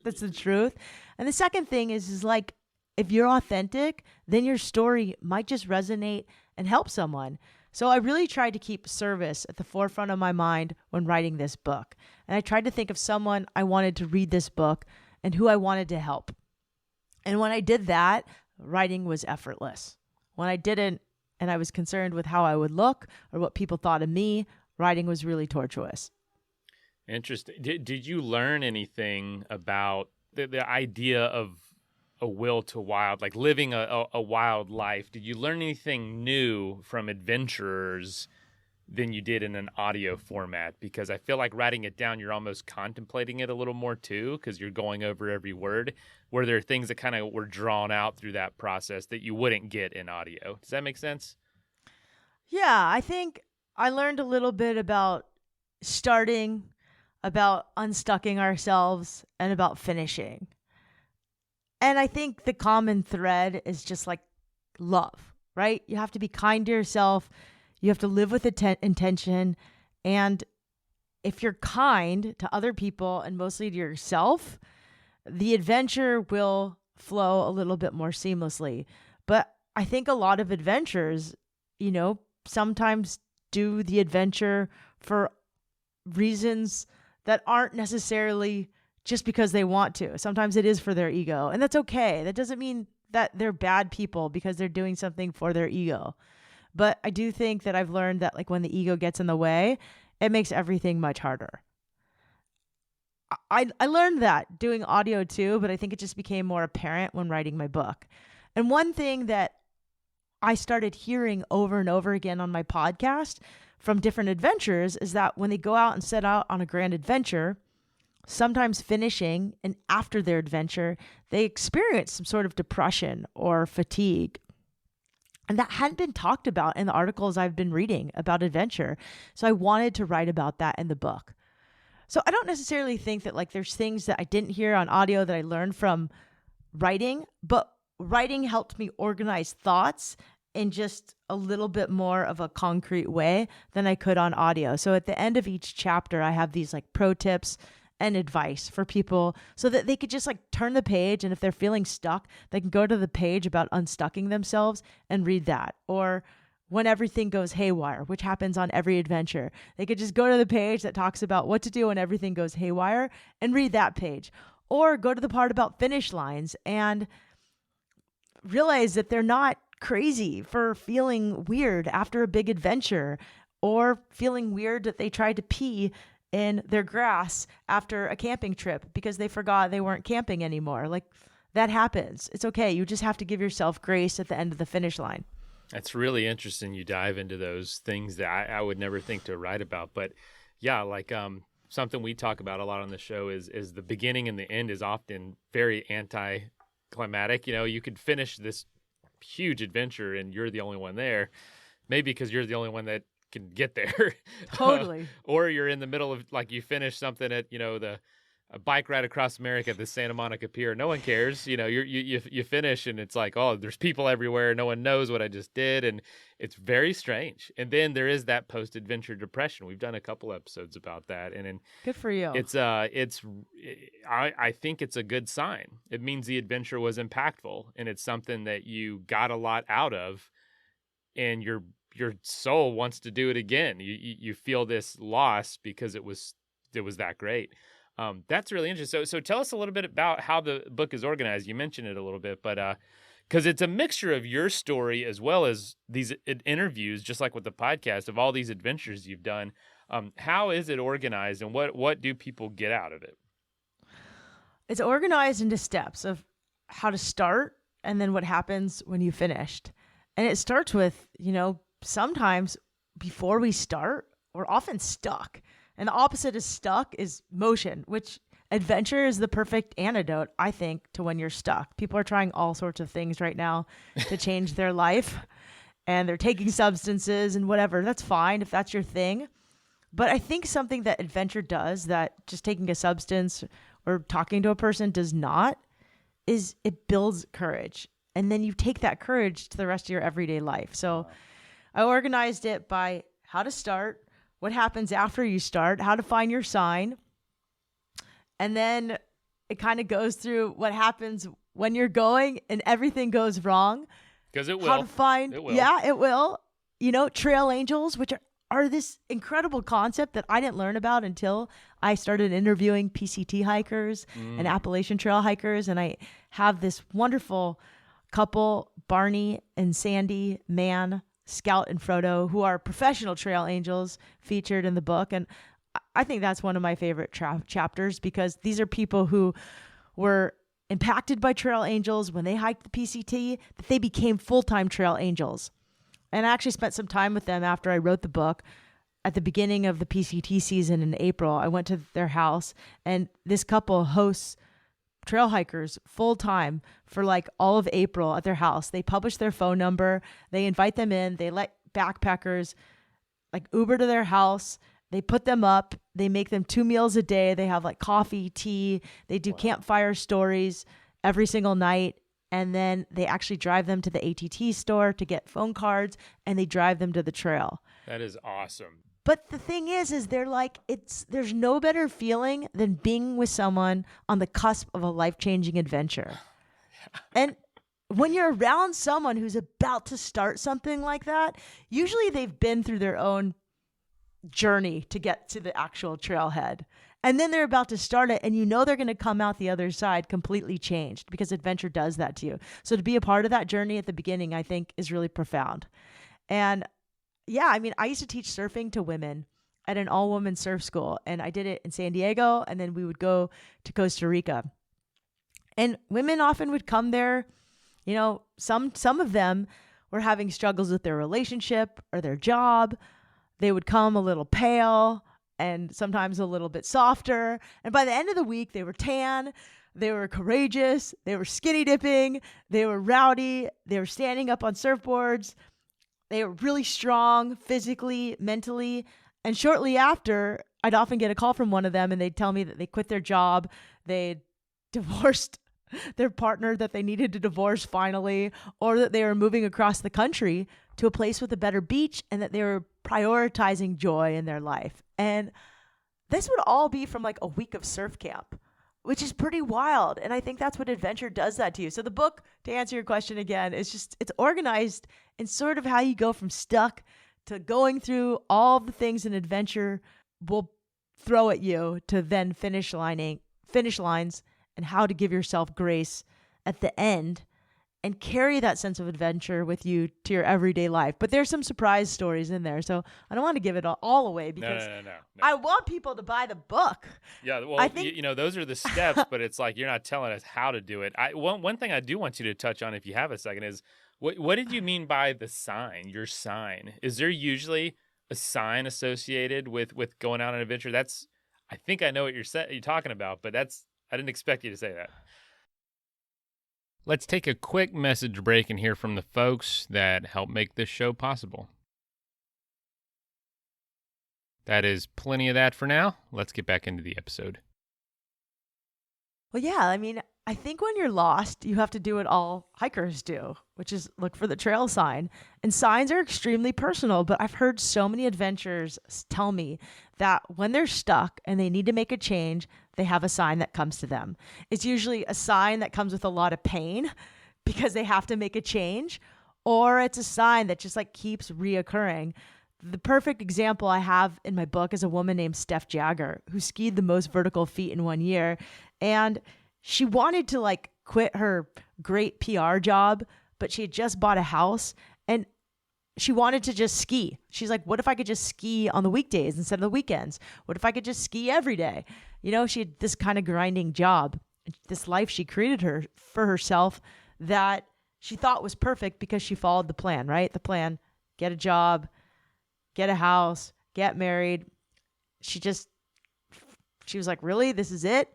That's the truth. And the second thing is like, if you're authentic, then your story might just resonate and help someone. So I really tried to keep service at the forefront of my mind when writing this book. And I tried to think of someone I wanted to read this book and who I wanted to help. And when I did that, writing was effortless. When I didn't, and I was concerned with how I would look or what people thought of me, writing was really tortuous. Interesting. Did you learn anything about the idea of a will to wild, like living a wild life? Did you learn anything new from adventurers than you did in an audio format? Because I feel like writing it down, you're almost contemplating it a little more too, because you're going over every word. Were there things that kind of were drawn out through that process that you wouldn't get in audio? Does that make sense? Yeah, I think I learned a little bit about starting, about unstucking ourselves, and about finishing. And I think the common thread is just like love, right? You have to be kind to yourself. You have to live with intention. And if you're kind to other people and mostly to yourself, the adventure will flow a little bit more seamlessly. But I think a lot of adventures, sometimes do the adventure for reasons that aren't necessarily just because they want to. Sometimes it is for their ego, and that's okay. That doesn't mean that they're bad people because they're doing something for their ego. But I do think that I've learned that like when the ego gets in the way, it makes everything much harder. I learned that doing audio too, but I think it just became more apparent when writing my book. And one thing that I started hearing over and over again on my podcast from different adventurers is that when they go out and set out on a grand adventure, sometimes finishing and after their adventure, they experience some sort of depression or fatigue. And that hadn't been talked about in the articles I've been reading about adventure. So I wanted to write about that in the book. So I don't necessarily think that like there's things that I didn't hear on audio that I learned from writing, but writing helped me organize thoughts in just a little bit more of a concrete way than I could on audio. So at the end of each chapter, I have these like pro tips and advice for people so that they could just like turn the page, and if they're feeling stuck, they can go to the page about unstucking themselves and read that. Or when everything goes haywire, which happens on every adventure, they could just go to the page that talks about what to do when everything goes haywire and read that page. Or go to the part about finish lines and realize that they're not crazy for feeling weird after a big adventure, or feeling weird that they tried to pee in their grass after a camping trip because they forgot they weren't camping anymore. Like, that happens. It's okay. You just have to give yourself grace at the end of the finish line. That's really interesting. You dive into those things that I would never think to write about. But yeah, like something we talk about a lot on the show is the beginning and the end is often very anticlimactic. You could finish this huge adventure and you're the only one there, maybe because you're the only one that can get there. Totally. Or you're in the middle of, like, you finish something at, a bike ride across America at the Santa Monica Pier. No one cares. You finish and it's like, oh, there's people everywhere. No one knows what I just did. And it's very strange. And then there is that post-adventure depression. We've done a couple episodes about that. And good for you. I think it's a good sign. It means the adventure was impactful and it's something that you got a lot out of, and your soul wants to do it again. You feel this loss because it was that great. That's really interesting. So tell us a little bit about how the book is organized. You mentioned it a little bit, but because it's a mixture of your story as well as these interviews, just like with the podcast, of all these adventures you've done. How is it organized, and what do people get out of it? It's organized into steps of how to start and then what happens when you finished. And it starts with, sometimes before we start, we're often stuck. And the opposite of stuck is motion, which adventure is the perfect antidote, I think, to when you're stuck. People are trying all sorts of things right now to change their life, and they're taking substances and whatever. That's fine if that's your thing. But I think something that adventure does that just taking a substance or talking to a person does not is it builds courage. And then you take that courage to the rest of your everyday life. So I organized it by how to start, what happens after you start, how to find your sign. And then it kind of goes through what happens when you're going and everything goes wrong. Because it will. How to find, it will. Yeah, it will. Trail angels, which are this incredible concept that I didn't learn about until I started interviewing PCT hikers and Appalachian Trail hikers. And I have this wonderful couple, Barney and Sandy Mann, Scout and Frodo, who are professional trail angels featured in the book. And I think that's one of my favorite chapters, because these are people who were impacted by trail angels when they hiked the PCT, that they became full-time trail angels. And I actually spent some time with them after I wrote the book. At the beginning of the PCT season in April, I went to their house, and this couple hosts trail hikers full time for like all of April at their house. They publish their phone number. They invite them in. They let backpackers like Uber to their house. They put them up. They make them 2 meals a day. They have like coffee, tea. They do campfire stories every single night. And then they actually drive them to the ATT store to get phone cards, and they drive them to the trail. That is awesome. But the thing is they're like, there's no better feeling than being with someone on the cusp of a life-changing adventure. And when you're around someone who's about to start something like that, usually they've been through their own journey to get to the actual trailhead. And then they're about to start it, and you know they're going to come out the other side completely changed, because adventure does that to you. So to be a part of that journey at the beginning, I think, is really profound. And yeah, I mean, I used to teach surfing to women at an all-woman surf school, and I did it in San Diego, and then we would go to Costa Rica. And women often would come there, you know, some of them were having struggles with their relationship or their job. They would come a little pale and sometimes a little bit softer. And by the end of the week, they were tan, they were courageous, they were skinny dipping, they were rowdy, they were standing up on surfboards, they were really strong physically, mentally. And shortly after, I'd often get a call from one of them, and they'd tell me that they quit their job, they'd divorced their partner that they needed to divorce finally, or that they were moving across the country to a place with a better beach, and that they were prioritizing joy in their life. And this would all be from like a week of surf camp, which is pretty wild. And I think that's what adventure does that to you. So the book, to answer your question again, is just, it's organized in sort of how you go from stuck to going through all the things an adventure will throw at you, to then finish lines, and how to give yourself grace at the end and carry that sense of adventure with you to your everyday life. But there's some surprise stories in there, so I don't want to give it all away, because no. I want people to buy the book. Yeah, well, I think, you know, those are the steps, but it's like you're not telling us how to do it. One thing I do want you to touch on, if you have a second, is what did you mean by the sign, your sign? Is there usually a sign associated with going out on an adventure? I think I know what you're talking about, but I didn't expect you to say that. Let's take a quick message break and hear from the folks that help make this show possible. That is plenty of that for now. Let's get back into the episode. well, yeah, I mean, I think when you're lost, you have to do what all hikers do, which is look for the trail sign. And signs are extremely personal, but I've heard so many adventurers tell me that when they're stuck and they need to make a change, they have a sign that comes to them. It's usually a sign that comes with a lot of pain because they have to make a change, or it's a sign that just like keeps reoccurring. The perfect example I have in my book is a woman named Steph Jagger, who skied the most vertical feet in 1 year. And she wanted to like quit her great PR job, but she had just bought a house and she wanted to just ski. She's like, what if I could just ski on the weekdays instead of the weekends? What if I could just ski every day? You know, she had this kind of grinding job, this life she created for herself that she thought was perfect because she followed the plan, right? The plan, get a job, get a house, get married. She was like, really? This is it?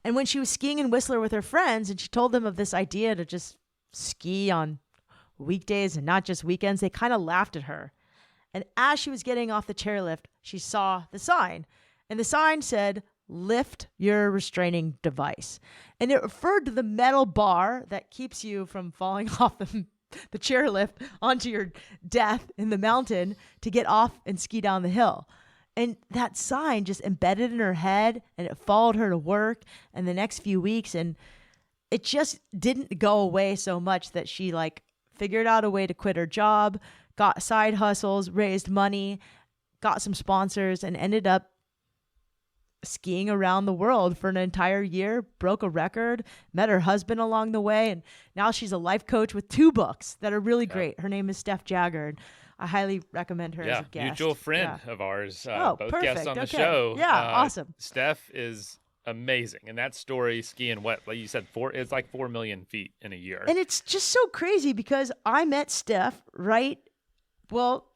And when she was skiing in Whistler with her friends and she told them of this idea to just ski on weekdays and not just weekends, they kind of laughed at her. And as she was getting off the chairlift, she saw the sign. And the sign said, lift your restraining device. And it referred to the metal bar that keeps you from falling off the chairlift onto your death in the mountain to get off and ski down the hill. And that sign just embedded in her head, and it followed her to work and the next few weeks. And it just didn't go away so much that she like figured out a way to quit her job, got side hustles, raised money, got some sponsors, and ended up skiing around the world for an entire year, broke a record, met her husband along the way. And now she's a life coach with 2 books that are really great. Her name is Steph Jagger. And I highly recommend her as a guest. Mutual friend of ours, both perfect. guests on the show. Yeah, awesome. Steph is amazing. And that story, skiing what, like you said, it's like 4 million feet in a year. And it's just so crazy because I met Steph I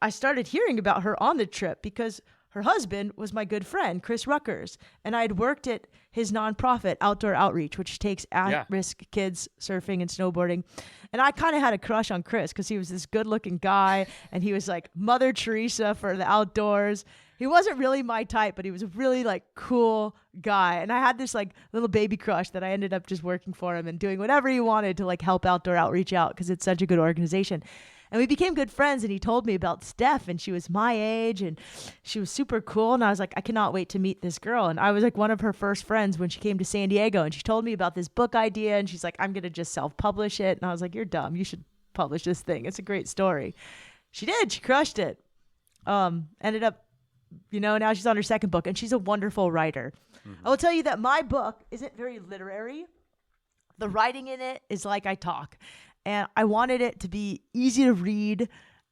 started hearing about her on the trip because her husband was my good friend, Chris Ruckers. And I had worked at his nonprofit, Outdoor Outreach, which takes at-risk kids surfing and snowboarding. And I kind of had a crush on Chris because he was this good-looking guy, and he was like Mother Teresa for the outdoors. He wasn't really my type, but he was a really like cool guy. And I had this like little baby crush that I ended up just working for him and doing whatever he wanted to like help Outdoor Outreach out because it's such a good organization. And we became good friends, and he told me about Steph, and she was my age, and she was super cool. And I was like, I cannot wait to meet this girl. And I was like one of her first friends when she came to San Diego, and she told me about this book idea, and she's like, I'm going to just self-publish it. And I was like, you're dumb. You should publish this thing. It's a great story. She did. She crushed it. Ended up, now she's on her second book, and she's a wonderful writer. I will tell you that my book isn't very literary. The writing in it is like I talk. And I wanted it to be easy to read.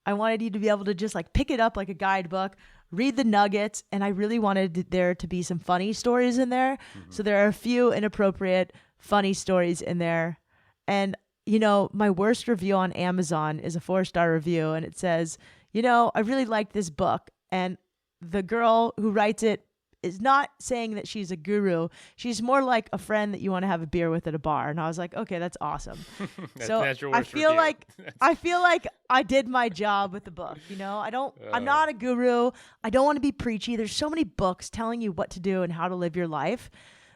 I wanted you to be able to just like pick it up like a guidebook, read the nuggets. And I really wanted there to be some funny stories in there. So there are a few inappropriate, funny stories in there. And, my worst review on Amazon is a 4-star review. And it says, I really liked this book. And the girl who writes it is not saying that she's a guru. She's more like a friend that you want to have a beer with at a bar. And I was like, okay, that's awesome. So I feel like I did my job with the book. I'm not a guru. I don't want to be preachy. There's so many books telling you what to do and how to live your life.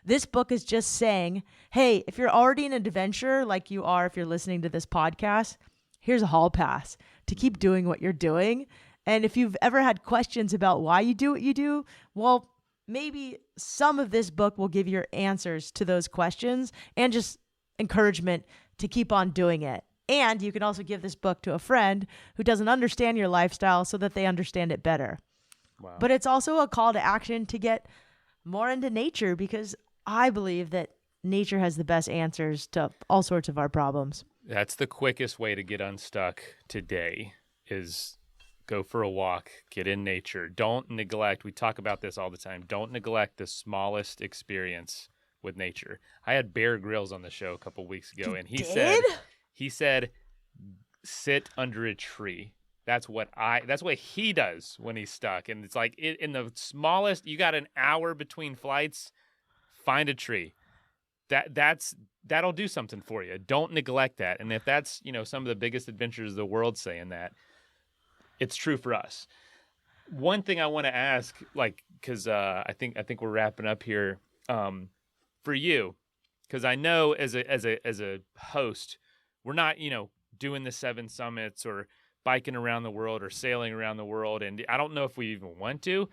This book is just saying, hey, if you're already an adventurer like you are, if you're listening to this podcast, here's a hall pass to keep doing what you're doing. And if you've ever had questions about why you do what you do, well, maybe some of this book will give you answers to those questions and just encouragement to keep on doing it. And you can also give this book to a friend who doesn't understand your lifestyle so that they understand it better. Wow. But it's also a call to action to get more into nature, because I believe that nature has the best answers to all sorts of our problems. That's the quickest way to get unstuck today is go for a walk, get in nature. Don't neglect, we talk about this all the time, don't neglect the smallest experience with nature. I had Bear Grylls on the show a couple weeks ago, and he said, sit under a tree. That's what he does when he's stuck. And it's like in the smallest, you got an hour between flights, find a tree. That'll do something for you. Don't neglect that. And if that's, some of the biggest adventures of the world saying that, it's true for us. One thing I want to ask, because I think we're wrapping up here, for you, because I know as a host, we're not doing the 7 summits or biking around the world or sailing around the world, and I don't know if we even want to.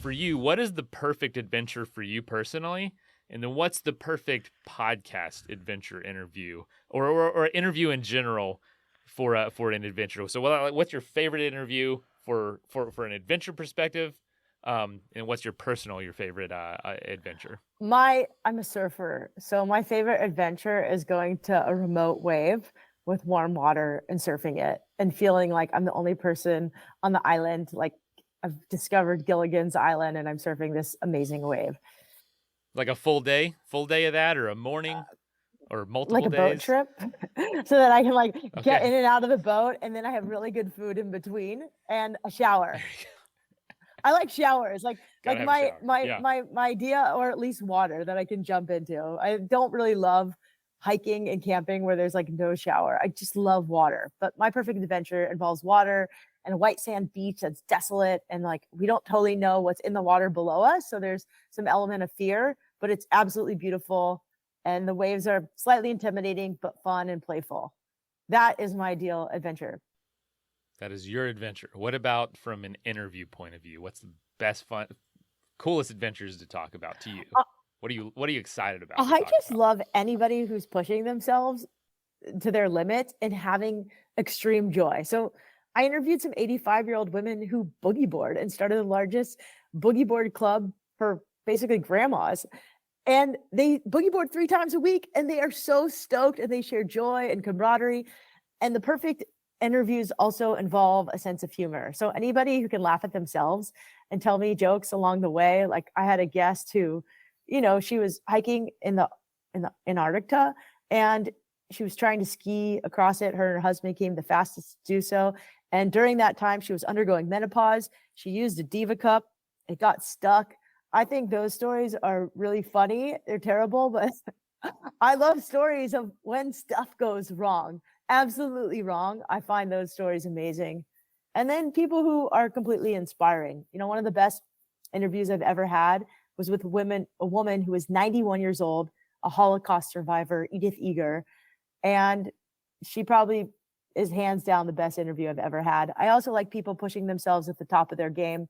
For you, what is the perfect adventure for you personally? And then what's the perfect podcast adventure interview or interview in general for an adventure? So what's your favorite interview for an adventure perspective? And what's your favorite adventure? I'm a surfer. So my favorite adventure is going to a remote wave with warm water and surfing it and feeling like I'm the only person on the island. Like I've discovered Gilligan's Island and I'm surfing this amazing wave. Like a full day of that, or a morning, or multiple like a days? Boat trip, so that I can get in and out of the boat, and then I have really good food in between and a shower. I like showers, my idea, or at least water that I can jump into. I don't really love hiking and camping where there's no shower. I just love water. But my perfect adventure involves water and a white sand beach that's desolate, and we don't totally know what's in the water below us, so there's some element of fear, but it's absolutely beautiful, and the waves are slightly intimidating but fun and playful. That is my ideal adventure. That is your adventure. What about from an interview point of view? What's the best, fun, coolest adventures to talk about to you? What are you excited about? I just love anybody who's pushing themselves to their limits and having extreme joy. So I interviewed some 85-year-old women who boogie board and started the largest boogie board club for basically grandmas. And they boogie board 3 times a week, and they are so stoked, and they share joy and camaraderie. And the perfect interviews also involve a sense of humor. So anybody who can laugh at themselves and tell me jokes along the way. Like I had a guest who, she was hiking in the Antarctica, and she was trying to ski across it. Her and her husband became the fastest to do so. And during that time, she was undergoing menopause. She used a Diva cup. It got stuck. I think those stories are really funny. They're terrible, but I love stories of when stuff goes wrong, absolutely wrong. I find those stories amazing. And then people who are completely inspiring. One of the best interviews I've ever had was with a woman who was 91 years old, a Holocaust survivor, Edith Eger. And she probably is hands down the best interview I've ever had. I also like people pushing themselves at the top of their game.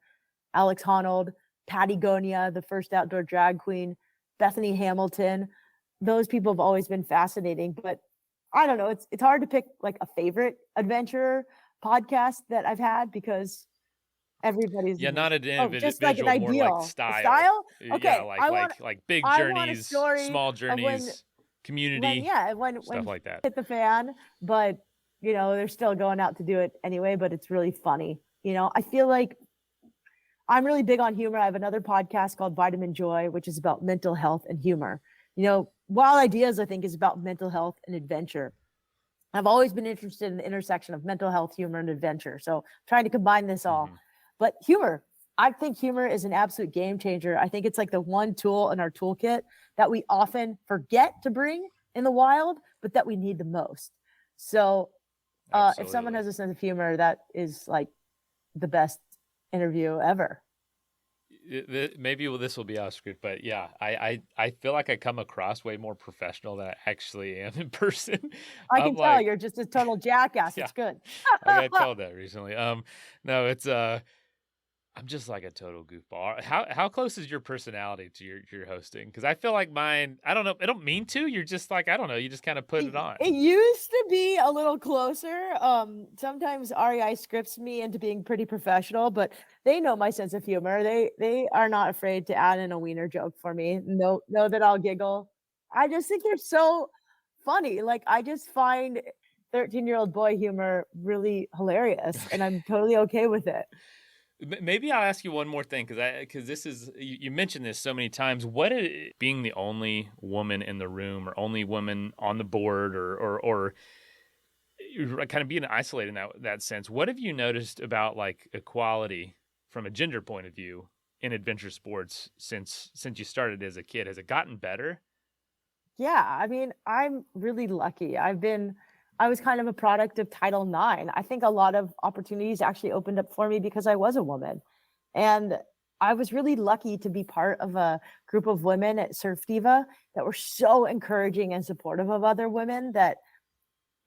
Alex Honnold, Patagonia, the first outdoor drag queen, Bethany Hamilton. Those people have always been fascinating, but I don't know. It's hard to pick like a favorite adventure podcast that I've had because everybody's not an individual, just like an more ideal like style. Style? Okay, like big I want a journeys, story small of journeys, community, when stuff like that. hit the fan, but they're still going out to do it anyway, but it's really funny. I feel like I'm really big on humor. I have another podcast called Vitamin Joy, which is about mental health and humor. Wild Ideas, I think, is about mental health and adventure. I've always been interested in the intersection of mental health, humor, and adventure. So trying to combine this all. But humor, I think humor is an absolute game changer. I think it's like the one tool in our toolkit that we often forget to bring in the wild, but that we need the most. So if someone has a sense of humor, that is like the best interview ever. Maybe this will be off script, but yeah, I feel like I come across way more professional than I actually am in person. I can tell you're just a total jackass. Yeah. It's good. I got told that recently. No, it's I'm just like a total goofball. How close is your personality to your hosting? Because I feel like mine, I don't know, I don't mean to. You're just like, I don't know, you just kind of put it on. It used to be a little closer. Sometimes REI scripts me into being pretty professional, but they know my sense of humor. They are not afraid to add in a wiener joke for me. Know that I'll giggle. I just think they're so funny. Like I just find 13-year-old boy humor really hilarious, and I'm totally okay with it. Maybe I'll ask you one more thing because this is you mentioned this so many times. What being the only woman in the room or only woman on the board or kind of being isolated in that sense? What have you noticed about like equality from a gender point of view in adventure sports since you started as a kid? Has it gotten better? Yeah, I mean, I'm really lucky. I was kind of a product of Title IX. I think a lot of opportunities actually opened up for me because I was a woman. And I was really lucky to be part of a group of women at Surf Diva that were so encouraging and supportive of other women that,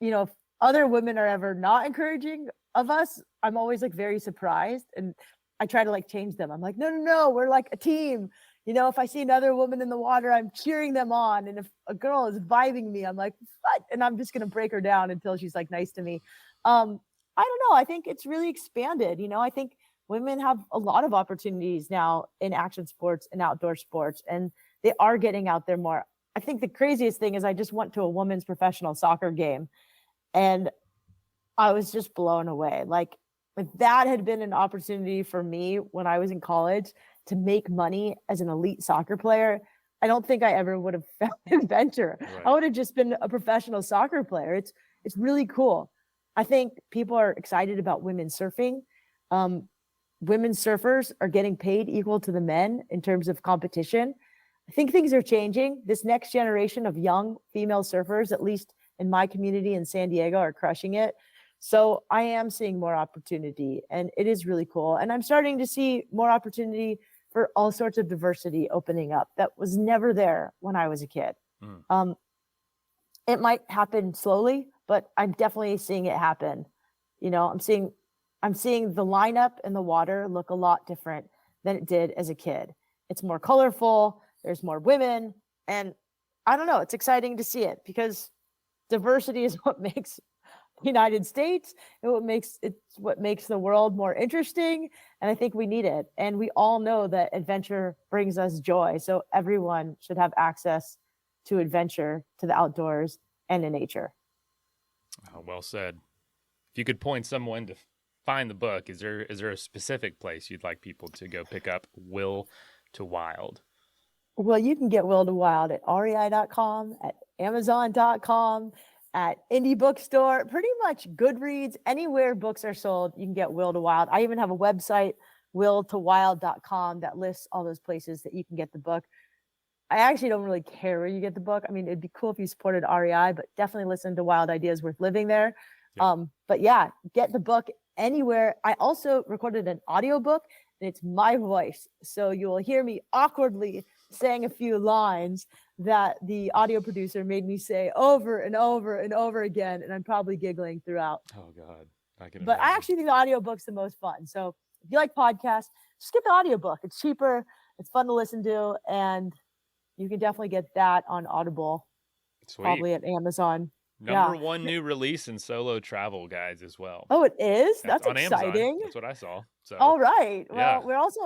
if other women are ever not encouraging of us, I'm always like very surprised. And I try to like change them. I'm like, no, we're like a team. If I see another woman in the water, I'm cheering them on. And if a girl is vibing me, I'm like, what? And I'm just going to break her down until she's like nice to me. I don't know. I think it's really expanded. I think women have a lot of opportunities now in action sports and outdoor sports, and they are getting out there more. I think the craziest thing is I just went to a women's professional soccer game and I was just blown away. Like if that had been an opportunity for me when I was in college to make money as an elite soccer player, I don't think I ever would have found adventure. Right. I would have just been a professional soccer player. It's really cool. I think people are excited about women surfing. Women surfers are getting paid equal to the men in terms of competition. I think things are changing. This next generation of young female surfers, at least in my community in San Diego, are crushing it. So I am seeing more opportunity, and it is really cool. And I'm starting to see more opportunity for all sorts of diversity opening up that was never there when I was a kid. It might happen slowly, but I'm definitely seeing it happen. I'm seeing the lineup in the water look a lot different than it did as a kid. It's more colorful. There's more women, and I don't know. It's exciting to see it because diversity is what makes the United States and what makes the world more interesting. And I think we need it. And we all know that adventure brings us joy. So everyone should have access to adventure, to the outdoors, and to nature. Oh, well said. If you could point someone to find the book, is there a specific place you'd like people to go pick up Will to Wild? Well, you can get Will to Wild at rei.com, at amazon.com, at indie bookstore, pretty much Goodreads, anywhere books are sold, you can get Will to Wild. I even have a website, willtowild.com, that lists all those places that you can get the book. I actually don't really care where you get the book. I mean, it'd be cool if you supported REI, but definitely listen to Wild Ideas Worth Living there. Yeah. But yeah, get the book anywhere. I also recorded an audiobook, and it's my voice. So you will hear me awkwardly saying a few lines that the audio producer made me say over and over and over again, and I'm probably giggling throughout. Oh God, But I actually think the audiobook's the most fun. So if you like podcasts, just get the audiobook. It's cheaper, it's fun to listen to, and you can definitely get that on Audible. Sweet. Probably at Amazon. Number one new release in solo travel guides as well. Oh, it is? That's on exciting. Amazon. That's what I saw. So all right. Well, yeah.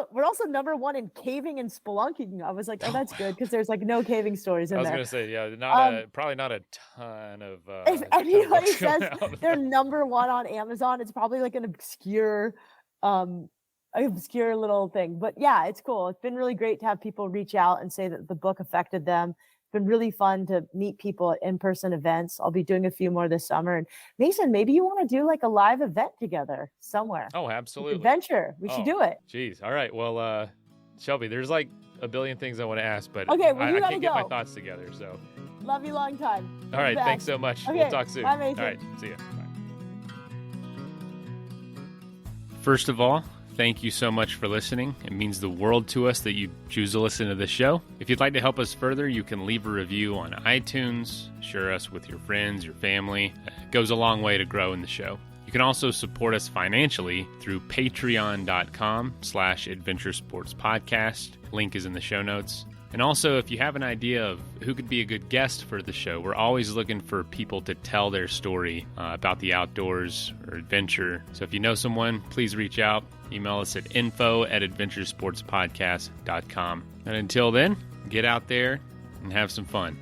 we're also number one in caving and spelunking. I was like, oh, that's good because there's like no caving stories in there. I was gonna say, yeah, probably not a ton of. If anybody says they're number one on Amazon, it's probably like an obscure little thing. But yeah, it's cool. It's been really great to have people reach out and say that the book affected them. Been really fun to meet people at in-person events. I'll be doing a few more this summer. And Mason, maybe you want to do like a live event together somewhere. Oh, absolutely. Adventure. We should do it. Geez. All right. Well, Shelby, there's like a billion things I want to ask, but okay, well, I gotta can't get my thoughts together. So love you long time. All right. Thanks so much. Okay, we'll talk soon. Bye, Mason. All right. See ya. Bye. First of all, thank you so much for listening. It means the world to us that you choose to listen to this show. If you'd like to help us further, you can leave a review on iTunes, share us with your friends, your family. It goes a long way to growing the show. You can also support us financially through patreon.com/adventuresportspodcast. Link is in the show notes. And also, if you have an idea of who could be a good guest for the show, we're always looking for people to tell their story about the outdoors or adventure. So if you know someone, please reach out. Email us at info@adventuresportspodcast.com. And until then, get out there and have some fun.